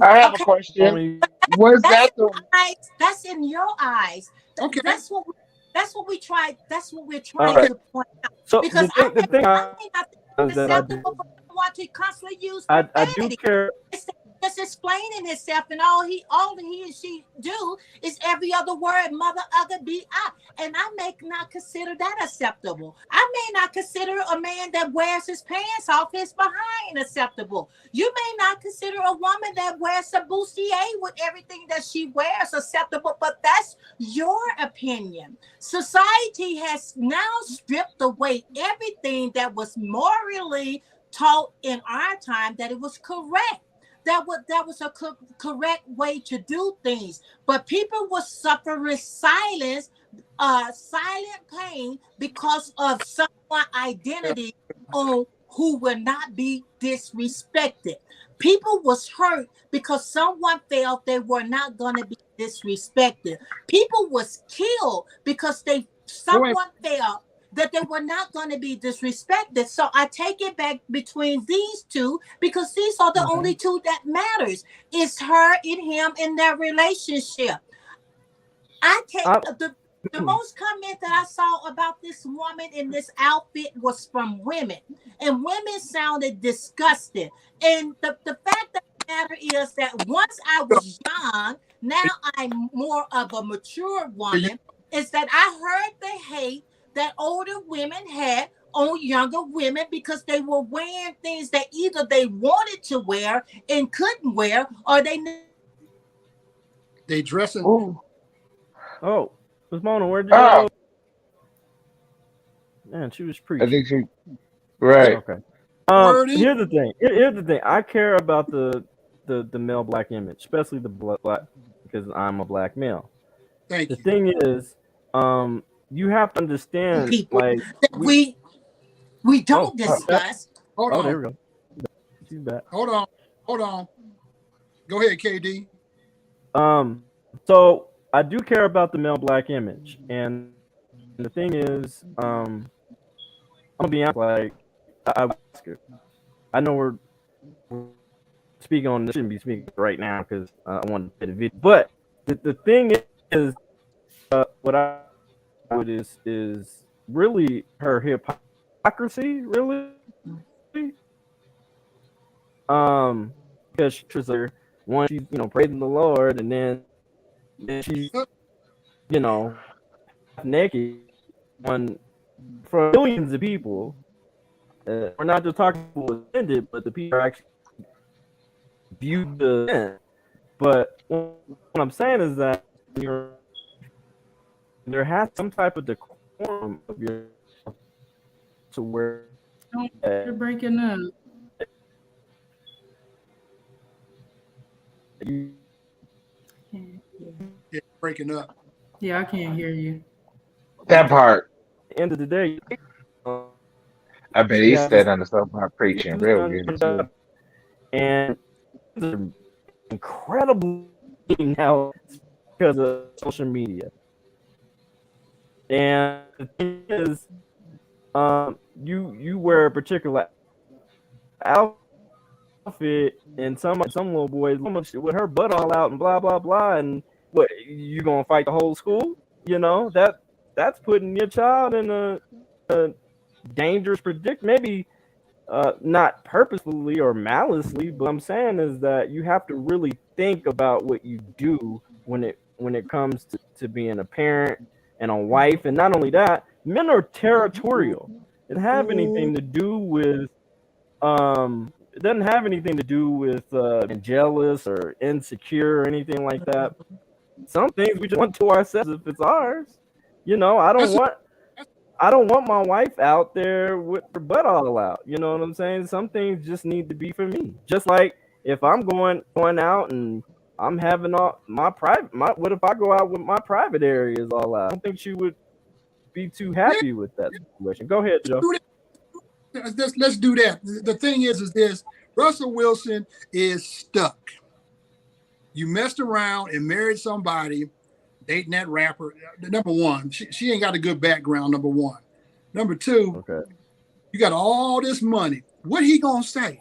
I have a Okay, question. Only Was that's that in the your eyes. That's in your eyes. Okay, That's what we try. That's what we're all trying okay. right. to point out. So Because I the thing may not think is it's that acceptable for someone to constantly use I do profanity. care. It's just explaining himself, and all he and she do is every other word, mother, other, be, I. And I may not consider that acceptable. I may not consider a man that wears his pants off his behind acceptable. You may not consider a woman that wears a bustier with everything that she wears acceptable, but that's your opinion. Society has now stripped away everything that was morally taught in our time, that it was correct. That was a correct way to do things. But people were suffering silent pain because of someone identity on who will not be disrespected. People was hurt because someone felt they were not going to be disrespected. People was killed because someone felt that they were not going to be disrespected. So I take it back between these two, because these are the only two that matters. It's her and him in their relationship. I take the most comment that I saw about this woman in this outfit was from women, and women sounded disgusted. And the fact of the matter is that once I was young, now I'm more of a mature woman, is that I heard the hate that older women had on younger women because they were wearing things that either they wanted to wear and couldn't wear, or they dressing. Ooh. Oh, Miss Mona, where'd you Oh, go? Man, she was I preaching. think she right. Okay. Wordy. Here's the thing. Here's the thing. I care about the male black image, especially the black, because I'm a black male. Thank The you. thing is, you have to understand, people like that we oh don't discuss. Hold oh on. there we go. She's back. Hold on. Hold on. Go ahead, KD. So I do care about the male black image, and the thing is, I'm gonna be honest. Like I ask her. I know we're speaking on this. Shouldn't be speaking right now because I want to get a video. But the thing is, what I would is really her hypocrisy, really. Because she's like, one, she's praising the Lord, and then she's naked on for millions of people. We're not just talking people offended, but the people are actually viewed the event. But what I'm saying is that there has some type of decorum of your to where You're breaking up. you Yeah, breaking up. Yeah, I can't hear you. That part. at the end of the day, I bet you he have said this on the soap preaching real good too. and it's incredibly now because of social media. And the thing is, you wear a particular outfit, and some little boys with her butt all out and blah blah blah, and what, you gonna fight the whole school? That's putting your child in a dangerous predict. Maybe not purposefully or maliciously, but I'm saying is that you have to really think about what you do when it comes to being a parent and a wife. And not only that, men are territorial. It doesn't have anything to do with it doesn't have anything to do with being jealous or insecure or anything like that. Some things we just want to ourselves if it's ours. I don't That's want I don't want my wife out there with her butt all out. You know what I'm saying? Some things just need to be for me. Just like if I'm going out and I'm having all my private, what if I go out with my private areas all out? I don't think she would be too yeah, happy with that situation. Go ahead, Joe. do that. Let's do that. The thing is this: Russell Wilson is stuck. You messed around and married somebody, dating that rapper. Number one, she ain't got a good background. Number one. Number two, Okay. you got all this money. What he gonna say?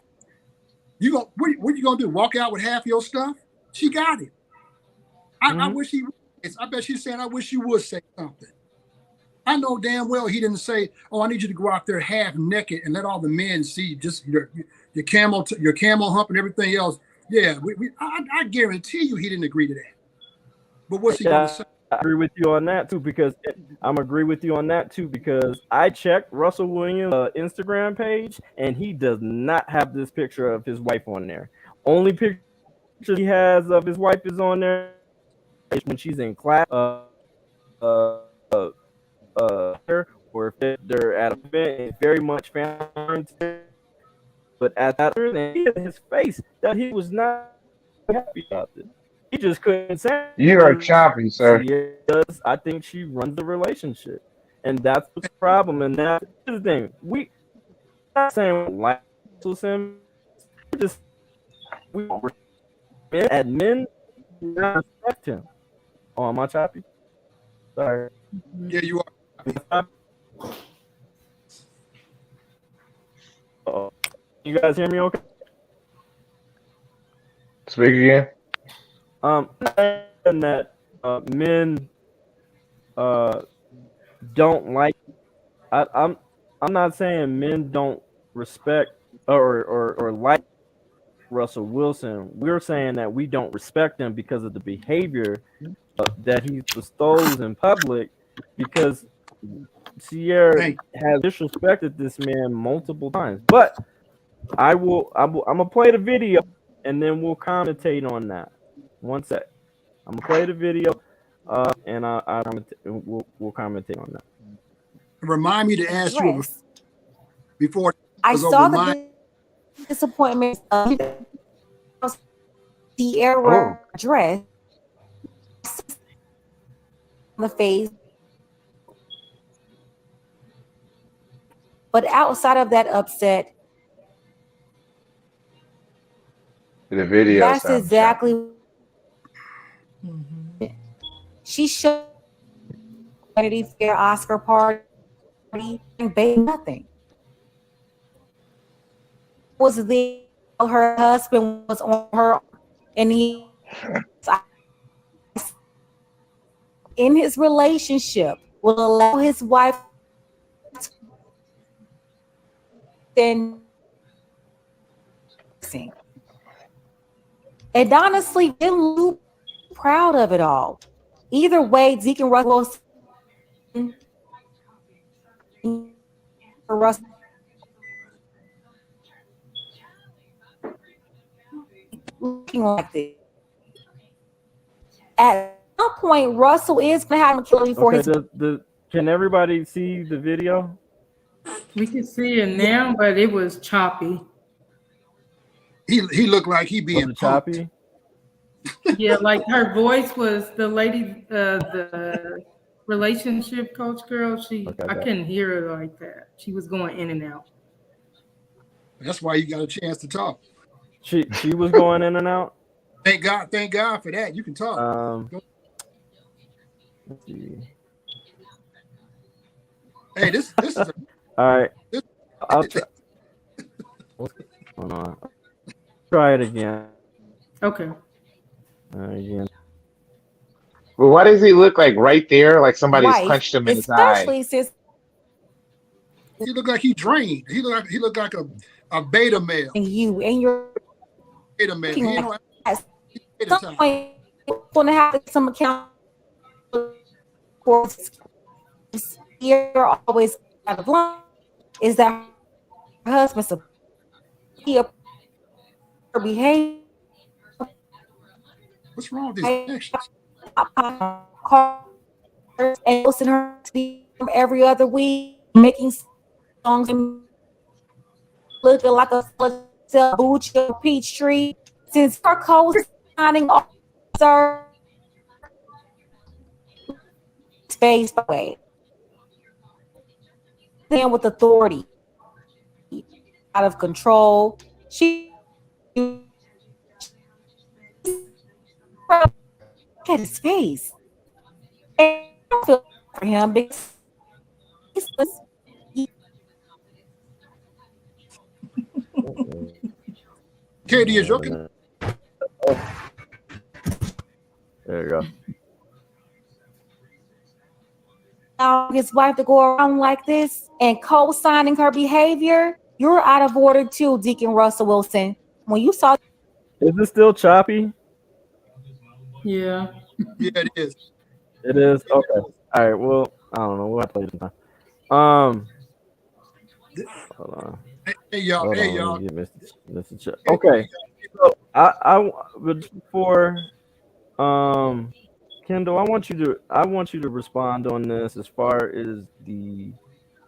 What you gonna do? Walk out with half your stuff? She got it. I wish he would. I bet she's saying, I wish you would say something. I know damn well he didn't say, "Oh, I need you to go out there half naked and let all the men see just your camel hump and everything else." Yeah, I guarantee you he didn't agree to that. But what's he going to say? Yeah, I agree with you on that too because I'm agree with you on that too because I checked Russell Williams' Instagram page and he does not have this picture of his wife on there. Only picture he has of his wife is on there when she's in class, or if they're at an event. It's very much family oriented. But at that and his face that he was not happy about this. He just couldn't say You are choppy, sir. Sierra does. I think she runs the relationship, and that's the problem. And that's the thing. We not saying we like Wilson. We're just we don't respect men. Men do not respect him. Oh, am I choppy? Sorry. Yeah, you Uh-oh. You guys hear me okay? Speak again. And that men uh don't like. I'm not saying men don't respect or like Russell Wilson. We're saying that we don't respect him because of the behavior that he bestows in public. Because Sierra are. has disrespected this man multiple times. But I'm gonna play the video and then we'll commentate on that. One sec. I'm gonna play the video, and we'll commentate on that. Remind me to ask you before I saw the disappointment of the era dress on the face, but outside of that upset, The video that's sounds choppy. exactly she showed Vanity Fair Oscar party and babe nothing. Was there her husband was on her and he in his relationship will allow his wife then and honestly didn't proud of it all. Either way, Deacon Russell looking like this. At some point, Russell is going to have to kill him for his. Can everybody see the video? We can see it now, but it was choppy. He looked like he being punked. Choppy. Yeah, like her voice was the lady, the relationship coach girl. I couldn't hear her like that. She was going in and out. That's why you got a chance to talk. She was going in and out. Thank God for that. You can talk. Let's see. Hey, this is all right. I'll try. What's going on? Try it again. Okay. Again. Well, why does he look like right there, like somebody's punched him in his eye? Especially since he looked like he drained. He looked like a beta male. And you and your beta male. At some point, you're going to have some account for. You're always out of line. Is that her husband's behavior? What's wrong with these connections? And listen her every other week, making songs and looking like a Bucci peach tree. Since her co-signing officer space away. Then with authority out of control. She at his face. And I feel for him because Katie, is your there you go. His wife to go around like this and co-signing her behavior, you're out of order too, Deacon Russell Wilson. When you saw Is it still choppy? Yeah. Yeah, it is. It is. Okay. All right. Well, I don't know. We'll have to play this time. Hold on. Hey y'all, Hold hey on. Let y'all. me get Mr. Chuck. Hey, Okay. So but just before, Kendall, I want you to respond on this as far as the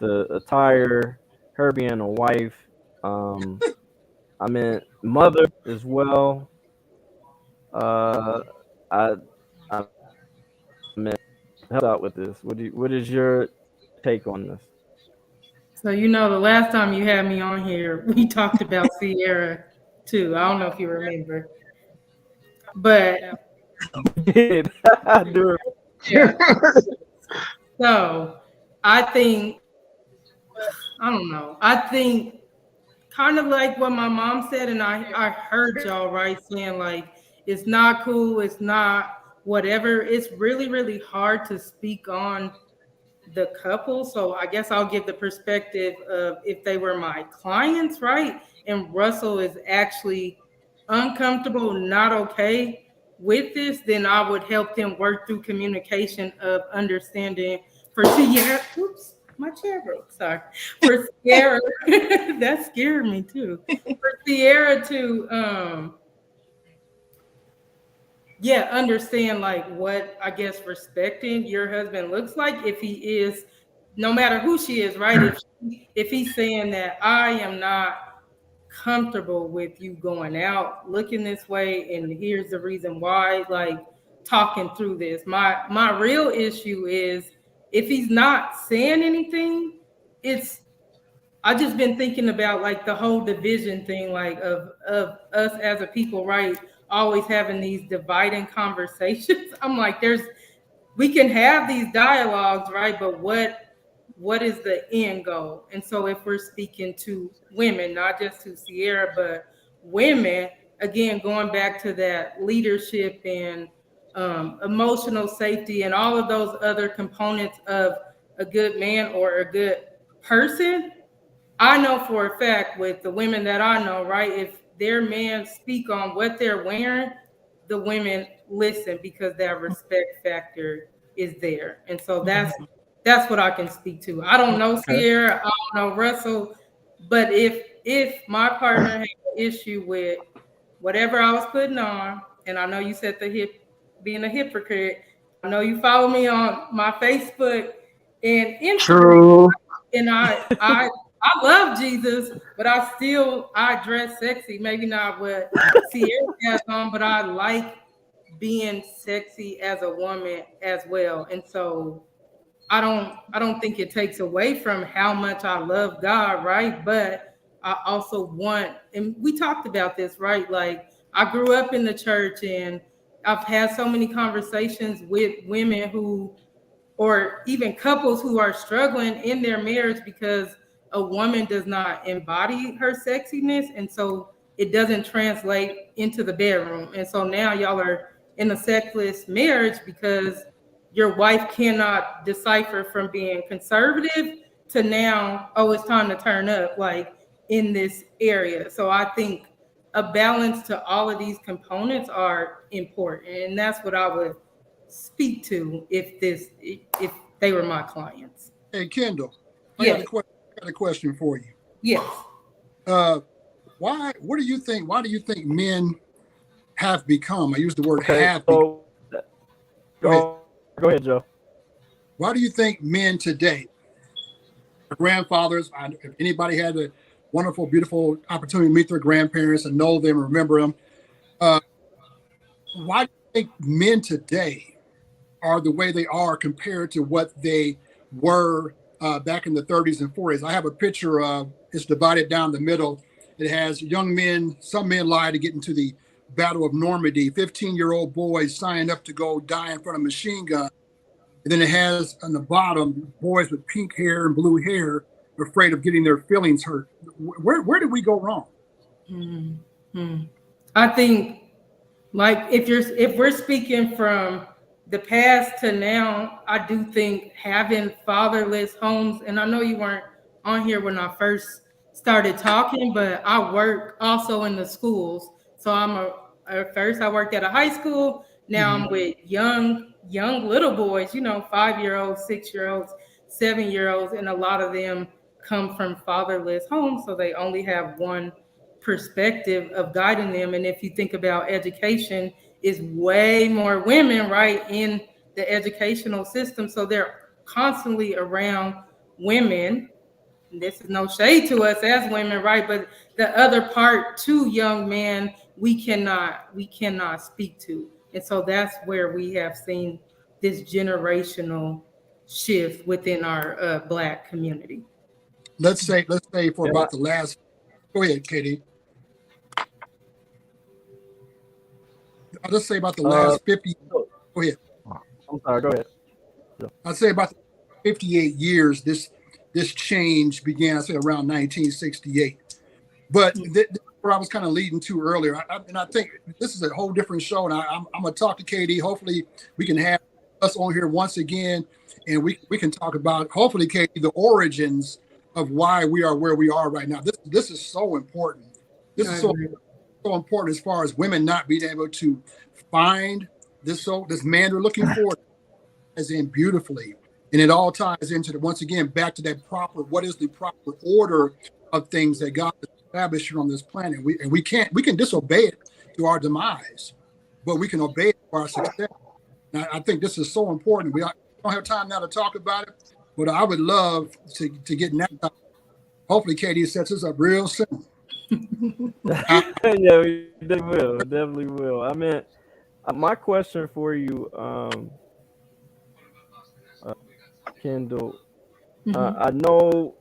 attire, her being a wife, I meant mother as well. Uh, I I meant help out with this. What is your take on this? So the last time you had me on here, we talked about Sierra too. I don't know if you remember, but I do. yeah. So I think I don't know. I think kind of like what my mom said, and I heard y'all right saying like it's not cool, it's not whatever. It's really hard to speak on the couple. So I guess I'll give the perspective of if they were my clients, right? And Russell is actually uncomfortable, not okay with this, then I would help them work through communication of understanding for Sierra. Oops, my chair broke. Sorry. For Sierra, that scared me too. For Sierra to yeah, understand like what I guess respecting your husband looks like if he is, no matter who she is, right? If he's saying that I am not comfortable with you going out looking this way, and here's the reason why, like talking through this. My real issue is if he's not saying anything, it's I just been thinking about like the whole division thing, like of us as a people, right? Always having these dividing conversations. I'm like, we can have these dialogues, right? But what is the end goal? And so if we're speaking to women, not just to Sierra, but women, again, going back to that leadership and emotional safety and all of those other components of a good man or a good person, I know for a fact with the women that I know, right? If their men speak on what they're wearing, the women listen because that respect factor is there. And so that's what I can speak to. I don't know Okay. Sierra, I don't know Russell, but if my partner had an issue with whatever I was putting on, and I know you said being a hypocrite, I know you follow me on my Facebook and Instagram, True. and I love Jesus, but I dress sexy. Maybe not what Sierra has on, but I like being sexy as a woman as well. And so I don't think it takes away from how much I love God, right? But I also want, and we talked about this, right? Like I grew up in the church and I've had so many conversations with women who or even couples who are struggling in their marriage because a woman does not embody her sexiness, and so it doesn't translate into the bedroom. And so now y'all are in a sexless marriage because your wife cannot decipher from being conservative to now, oh, it's time to turn up, like in this area. So I think a balance to all of these components are important, and that's what I would speak to if they were my clients. Hey, Kendall, I got Yes, a question. I got a question for you. yes. Uh, why? What do you think? Why do you think men have become? I use the word Okay. have. So Go ahead. go ahead, Joe. Why do you think men today, our grandfathers, if anybody had a wonderful, beautiful opportunity to meet their grandparents and know them and remember them, uh, why do you think men today are the way they are compared to what they were back in the 30s and 40s? I have a picture of it's divided down the middle. It has young men, some men lie to get into the Battle of Normandy, 15-year-old boys signing up to go die in front of a machine gun. And then it has on the bottom boys with pink hair and blue hair afraid of getting their feelings hurt. Where did we go wrong? Mm-hmm. I think like if we're speaking from the past to now, I do think having fatherless homes, and I know you weren't on here when I first started talking, but I work also in the schools. So I'm a At first I worked at a high school. Now Mhm. I'm with young little boys, 5-year-olds, 6-year-olds, 7-year-olds, and a lot of them come from fatherless homes, so they only have one perspective of guiding them. And if you think about education, is way more women, right, in the educational system, so they're constantly around women. This is no shade to us as women, right? But the other part to young men, we cannot speak to. And so that's where we have seen this generational shift within our Black community. Let's say for And about the last. Go ahead, Katie. I'll just say about the uh, last 50. so, Go ahead. I'm sorry. Go ahead. Yeah. I'd say about 58 years. This change began. I say around 1968. But where I was kind of leading to earlier, and I think this is a whole different show. And I'm gonna talk to Katie. Hopefully, we can have us on here once again, and we can talk about, hopefully, Katie, the origins of why we are where we are right now. This is so important. This I is so agree. so important as far as women not being able to find this man they're looking for, as in beautifully. And it all ties into once again back to that proper, what is the proper order of things that God has established here on this planet. We can disobey it to our demise, but we can obey it for our success. And I think this is so important. We don't have time now to talk about it, but I would love to get next time. Hopefully Katie sets us up real soon. Uh, Yeah, we definitely will. Definitely will. I mean, my question for you, uh, Kendall. Hmm. I know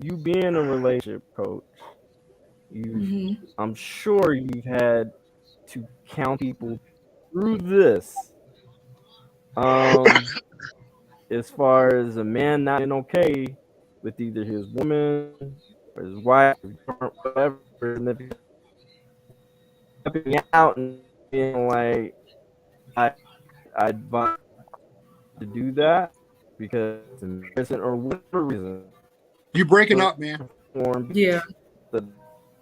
you being a relationship coach. You've, Hmm. I'm sure you've had to count people through this. Um, as far as a man not being okay with either his woman or his wife, or whatever, and if he's stepping out and being like, I advise to do that because it's embarrassing or whatever reason. you breaking up, man. Form Yeah, the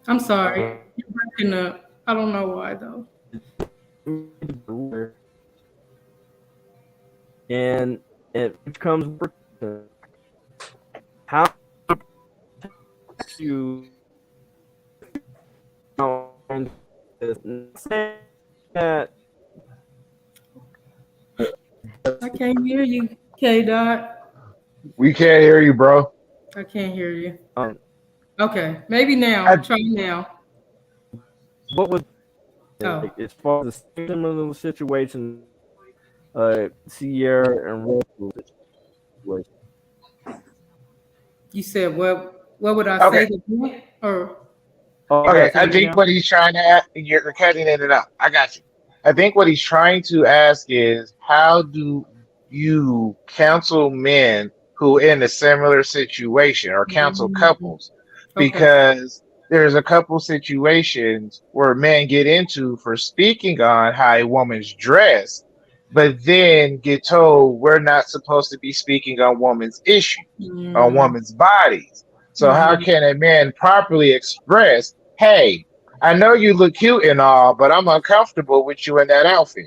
I'm sorry. You're breaking up. I don't know why though. and it becomes work. How you find this? Not saying that I can't hear you, K Dot. We can't hear you, bro. I can't hear you. um, Okay, maybe now. I, Try now. what was Oh, like as far as the similar situation, Sierra and Russell situation? you said what? What would I okay, say to do? Or Oh, you okay. guys hear I me think now? what he's trying to ask, you're cutting in and out. I got you. I think what he's trying to ask is how do you counsel men who in a similar situation or counsel mm, couples? okay. Because there's a couple situations where men get into for speaking on how a woman's dressed, but then get told we're not supposed to be speaking on women's issues, on Mm, women's bodies. So how hmm. can a man properly express, hey, I know you look cute and all, but I'm uncomfortable with you in that outfit?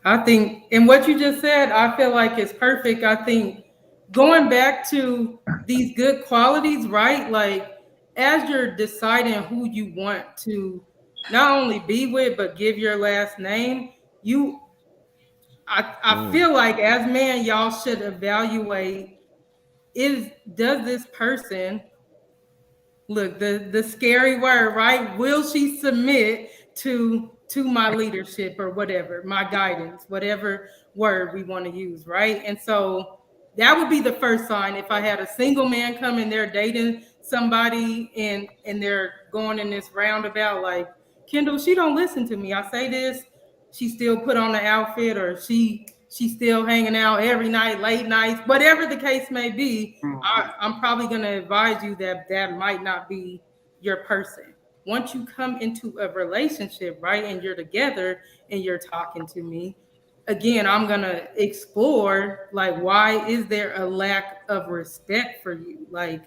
I think, and what you just said, I feel like is perfect. I think going back to these good qualities, right? Like as you're deciding who you want to not only be with, but give your last name, you, I Mm, feel like as men, y'all should evaluate is does this person look the scary word, right? Will she submit to my leadership or whatever, my guidance, whatever word we want to use, right? And so that would be the first sign. If I had a single man come and they're dating somebody and they're going in this roundabout, like Kendall, she don't listen to me. I say this, she still put on the outfit, or she's still hanging out every night, late nights, whatever the case may be. I'm probably going to advise you that that might not be your person. Once you come into a relationship, right, and you're together and you're talking to me, again, I'm going to explore like why is there a lack of respect for you? Like,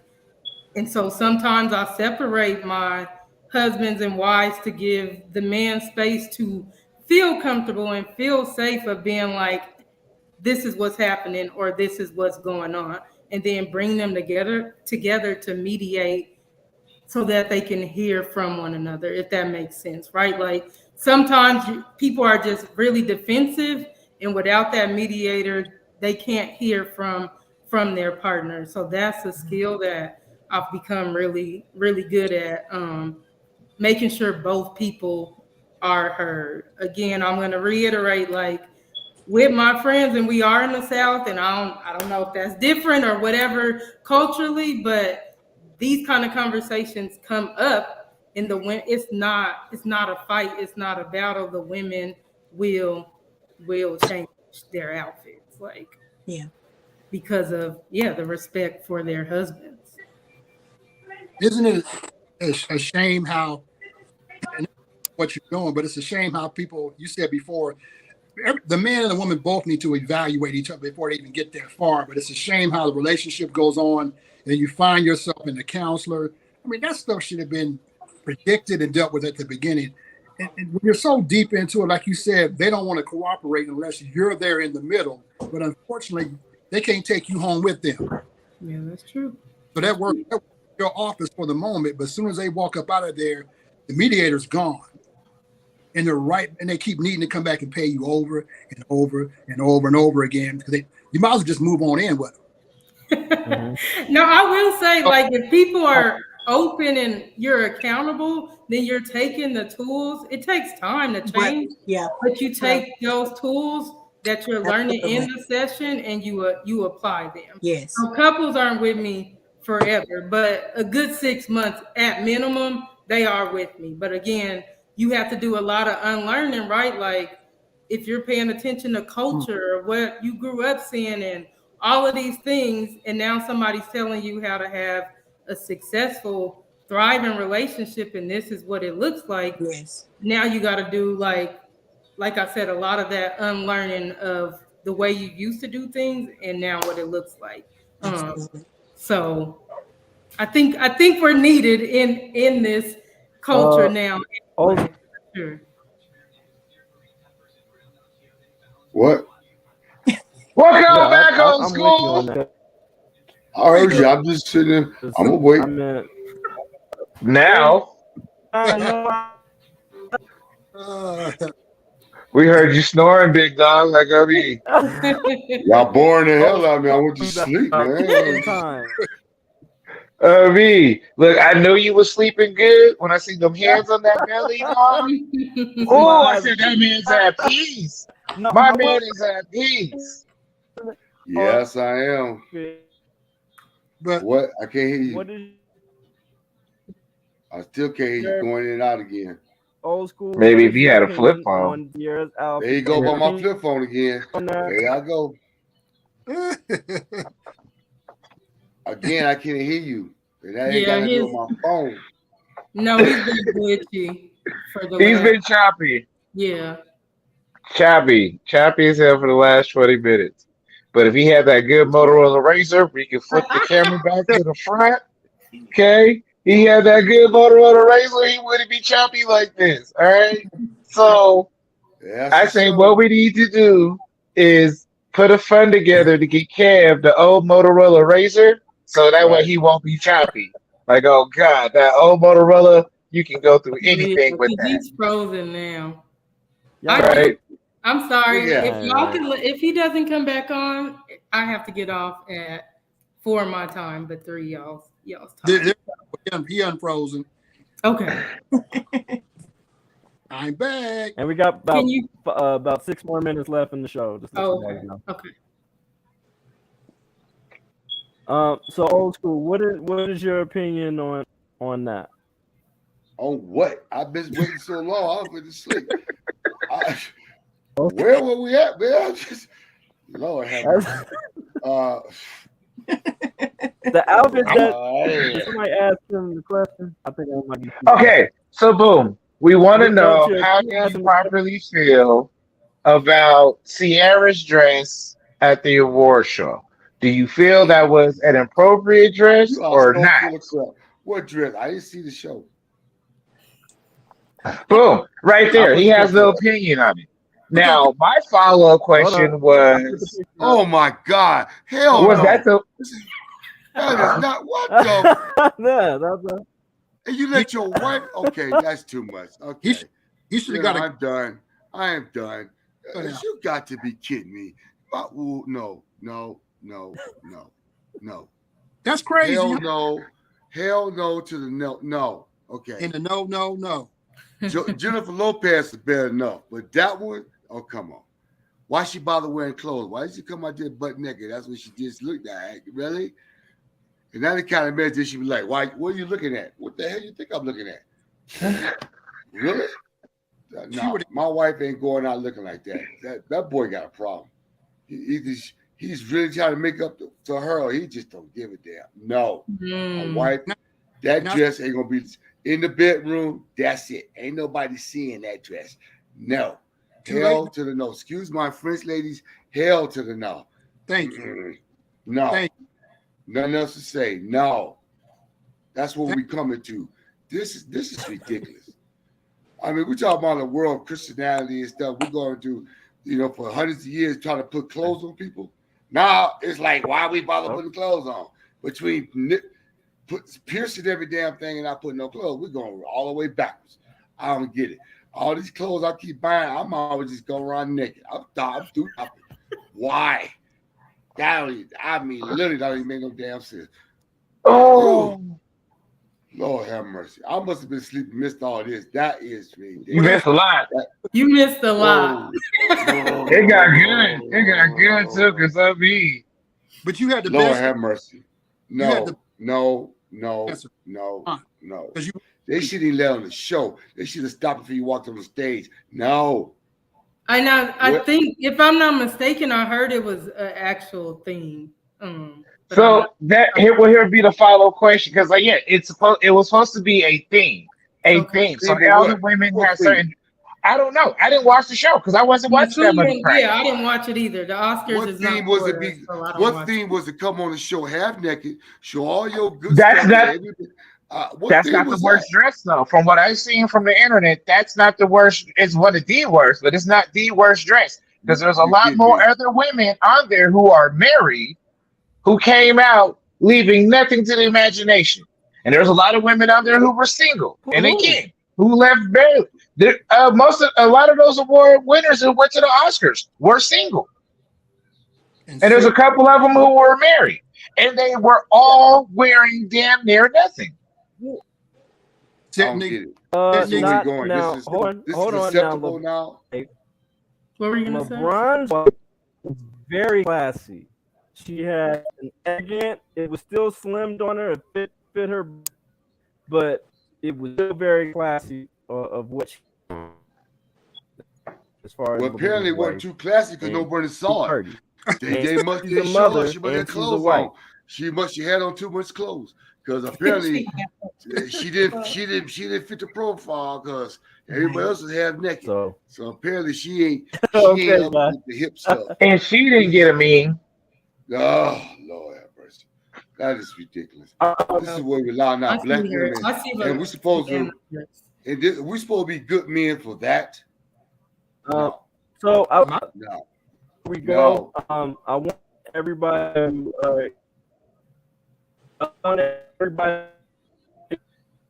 and so sometimes I separate my husbands and wives to give the man space to feel comfortable and feel safe of being like, this is what's happening or this is what's going on, and then bring them together to mediate so that they can hear from one another, if that makes sense, right? Like sometimes people are just really defensive, and without that mediator, they can't hear from their partner. So that's a skill that I've become really, really good at, making sure both people are heard. Again, I'm going to reiterate, like with my friends, and we are in the South, and I don't know if that's different or whatever culturally, but these kind of conversations come up in the when it's not a fight, it's not a battle. The women will change their outfits, like Yeah. because of the respect for their husbands. Isn't it a shame how, and what you're doing, but it's a shame how people, you said before, the man and the woman both need to evaluate each other before they even get that far. But it's a shame how the relationship goes on and you find yourself in a counselor. I mean, that stuff should have been predicted and dealt with at the beginning. And when you're so deep into it, like you said, they don't want to cooperate unless you're there in the middle. But unfortunately, they can't take you home with them. Yeah, that's true. So that works in your office for the moment. But as soon as they walk up out of there, the mediator's gone. And they're right, and they keep needing to come back and pay you over and over and over and over again, because you might as well just move on in with them. No, I will say, like, if people are open and you're accountable, then you're taking the tools. It takes time to change, but you take those tools that you're learning in the session and you apply them. Yes. So couples aren't with me forever, but a good 6 months at minimum, they are with me. But again, you have to do a lot of unlearning, right? Like if you're paying attention to culture or what you grew up seeing and all of these things, and now somebody's telling you how to have a successful, thriving relationship, and this is what it looks like. Yes. Now you got to do like I said, a lot of that unlearning of the way you used to do things, and now what it looks like. So I think we're needed in this culture now. Oh, Sure. What? Welcome back, old I'm with you on school. that. I heard you. I'm just sitting there. I'm gonna wait. I meant Now I know. we heard you snoring, big dog. Like I mean, Y'all boring the hell out of me. I went to sleep, man. Time. Look, I knew you was sleeping good when I see them hands on that belly, dog. Oh, I said that man's at peace. No, My man is at peace. Yes, I am. But What? I can't hear you. What is I still can't hear you going in and out again. old school? Maybe what if is you your had a flip opinion phone. on Sierra's outfit? There you go by my flip phone again. On that? There I go. Again, I can't hear you. And that ain't got to do with my phone. No, he's been glitchy for the He's last, been choppy. yeah. Choppy as hell for the last 20 minutes. But if he had that good Motorola Razor, we could flip the camera back to the front. Okay? He had that good Motorola Razor, he wouldn't be choppy like this. All right? So I say what we need to do is put a fund together to get Kev the old Motorola Razor, so that way he won't be choppy. Like, oh God, that old Motorola, you can go through anything with that. He's frozen now. Right? I'm sorry. Yeah. If y'all can, if he doesn't come back on, I have to get off at 4 my time, but 3 y'all's time. he unfrozen. Okay. I'm back. And we got about 6 more minutes left in the show. Just let you guys know. Okay. So old school. What is your opinion on that? On what? I've been waiting so long. I was going to sleep. Where were we at, man? Lord have mercy. The outfit that somebody asked him the question. I think I might be. Okay, so boom. We want to know how do you properly feel about Sierra's dress at the award show? Do you feel that was an appropriate dress or not? What dress? I didn't see the show. Boom, right I'll there. put He the has picture the up. opinion on it. Put that. Now, my follow-up Hold on. question I'll put the was, picture Oh up. my God. Hell was that no. the That is not what the. Yeah, that's And you He let your wife. Okay, that's too much. he, Okay. he should have got a I'm done. I am done. cut out. You got to be kidding me. No, no, no, no, no. That's crazy. Hell no. Hell no to the no. No. Okay. And the no, no, no. Jennifer Lopez is bad enough, but that one, oh, come on. Why she bother wearing clothes? Why did she come out there butt naked? That's what she just looked at. Really? And that the kind of message she be like, why, what are you looking at? What the hell you think I'm looking at? Really? No, my wife ain't going out looking like that. That boy got a problem. He's really trying to make up to her, or he just don't give a damn. No, my wife, that dress ain't gonna be in the bedroom. That's it. Ain't nobody seeing that dress. No, hell to the no. Excuse my French ladies. Hell to the no. Thank you. No, Thank you. nothing else to say. No, that's what we coming to. This is ridiculous. I mean, we talk about the world of Christianity and stuff. We're going to, for hundreds of years trying to put clothes on people. Now it's like, why we bother putting clothes on? Between piercing every damn thing and not putting no clothes, we're going all the way backwards. I don't get it. All these clothes I keep buying, I'm always just going around naked. I'm through nothing. Why? Literally don't even make no damn sense. oh, Lord have mercy. I must have been sleeping, missed all this. That is ridiculous. you missed a lot. You missed a lot. It got good. It got good too, because I mean, But you had the Lord best. have mercy. No. Answer. Because they shouldn't even let on the show. They should have stopped before you walked on the stage. No. I think, if I'm not mistaken, I heard it was an actual thing. so that here will be the follow question, because it was supposed to be a theme, theme. So all the women have certain. I don't know. I didn't watch the show because I wasn't watching that much crap. Yeah, I didn't watch it either. The Oscars is not for us, so I don't what watch theme was to come on the show half naked, show all your good That's stuff? That's not the worst dress, though. From what I've seen from the internet, that's not the worst. It's one of the worst, but it's not the worst dress, because there's a lot more other women on there who are married who came out leaving nothing to the imagination, and there's a lot of women out there who were single, and again, who left barely. A lot of those award winners who went to the Oscars were single, and there's a couple of them who were married, and they were all wearing damn near nothing. not now. Hold on now. Now. What were you gonna say? LeBron's wife was very classy. She had an elegant. It was still slimmed on her. It fit her, but it was still very classy of what she. As far as apparently it wasn't too classy because nobody saw it. They must have show her. She must have clothes on. She had on too much clothes because apparently she didn't fit the profile because everybody else was half naked. So apparently she ain't up with the hip stuff. And she didn't get a mean. Oh Lord have mercy. That is ridiculous. This is what we allow now black women, and we're supposed to. And we're supposed to be good men for that. So we go. I want everybody.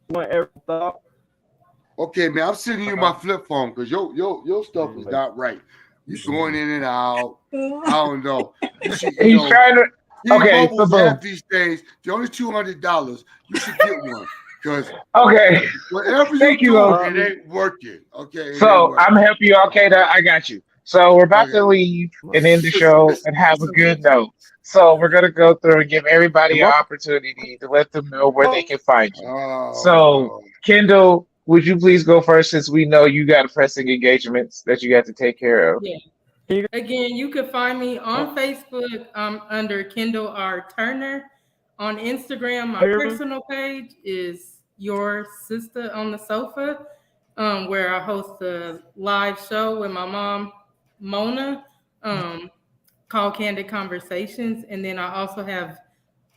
Want every thought. Okay, man. I'm sending you my flip phone because your stuff is not right. You're going in and out. I don't know. He's trying to. Okay, so have these things. They're only $200. You should get one. Because whatever you do, it ain't working. Okay. So I'm helping you. Okay, I got you. So we're about to leave and end the show and have a good note. So we're gonna go through and give everybody an opportunity to let them know where they can find you. So Kendal, would you please go first, since we know you got pressing engagements that you got to take care of? Yeah. Again, you can find me on Facebook under Kendal R Turner. On Instagram, my personal page is Your Sister on the Sofa, where I host a live show with my mom, Mona, called Candid Conversations. And then I also have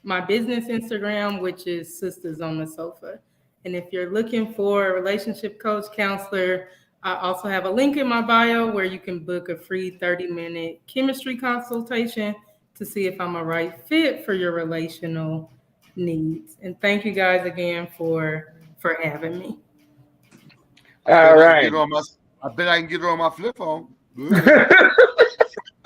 my business Instagram, which is Sisters on the Sofa. And if you're looking for a relationship coach, counselor, I also have a link in my bio where you can book a free 30-minute chemistry consultation to see if I'm a right fit for your relational needs. And thank you guys again for having me. I bet All I can get right. her on my. I bet I can get her on my flip phone. Go ahead.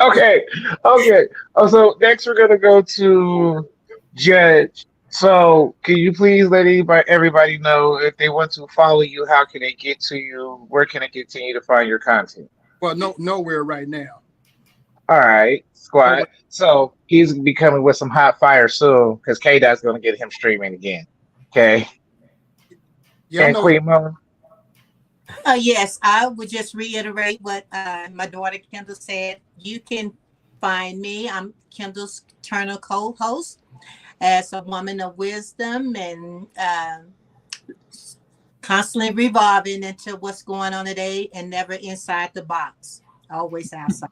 Okay. Okay. So next we're gonna go to Judge. So can you please let everybody know if they want to follow you, how can they get to you? Where can they continue to find your content? Well, nowhere right now. All right, Nowhere. squad. So he's be coming with some hot fire soon because K Dot's gonna get him streaming again. Okay. Yeah, I And know. Queen Mama. Yes, I would just reiterate what my daughter Kendall said. You can find me. I'm Kendall's Turner co-host as a woman of wisdom and constantly revolving into what's going on today and never inside the box. Always outside.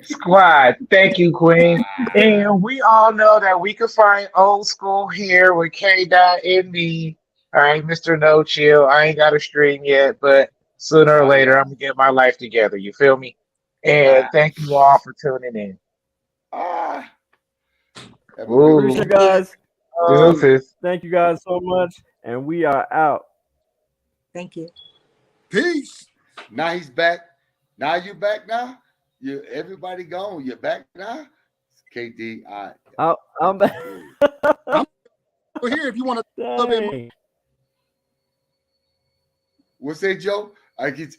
Squad, thank you, Queen. And we all know that we can find old school here with K Dot and me. All right, Mr. No Chill. I ain't got a stream yet, but sooner or Not later yet. I'm gonna get my life together. You feel me? And thank you all for tuning in. Ah, have a good Ooh, Appreciate one. it, guys. deuces. Thank you guys so much, and we are out. Thank you. Peace. Now he's back. Now you back now. You everybody gone. You're back now. KD. I'm back. I'm here if you want to a little bit more. Dang. What's that, Joe? I get.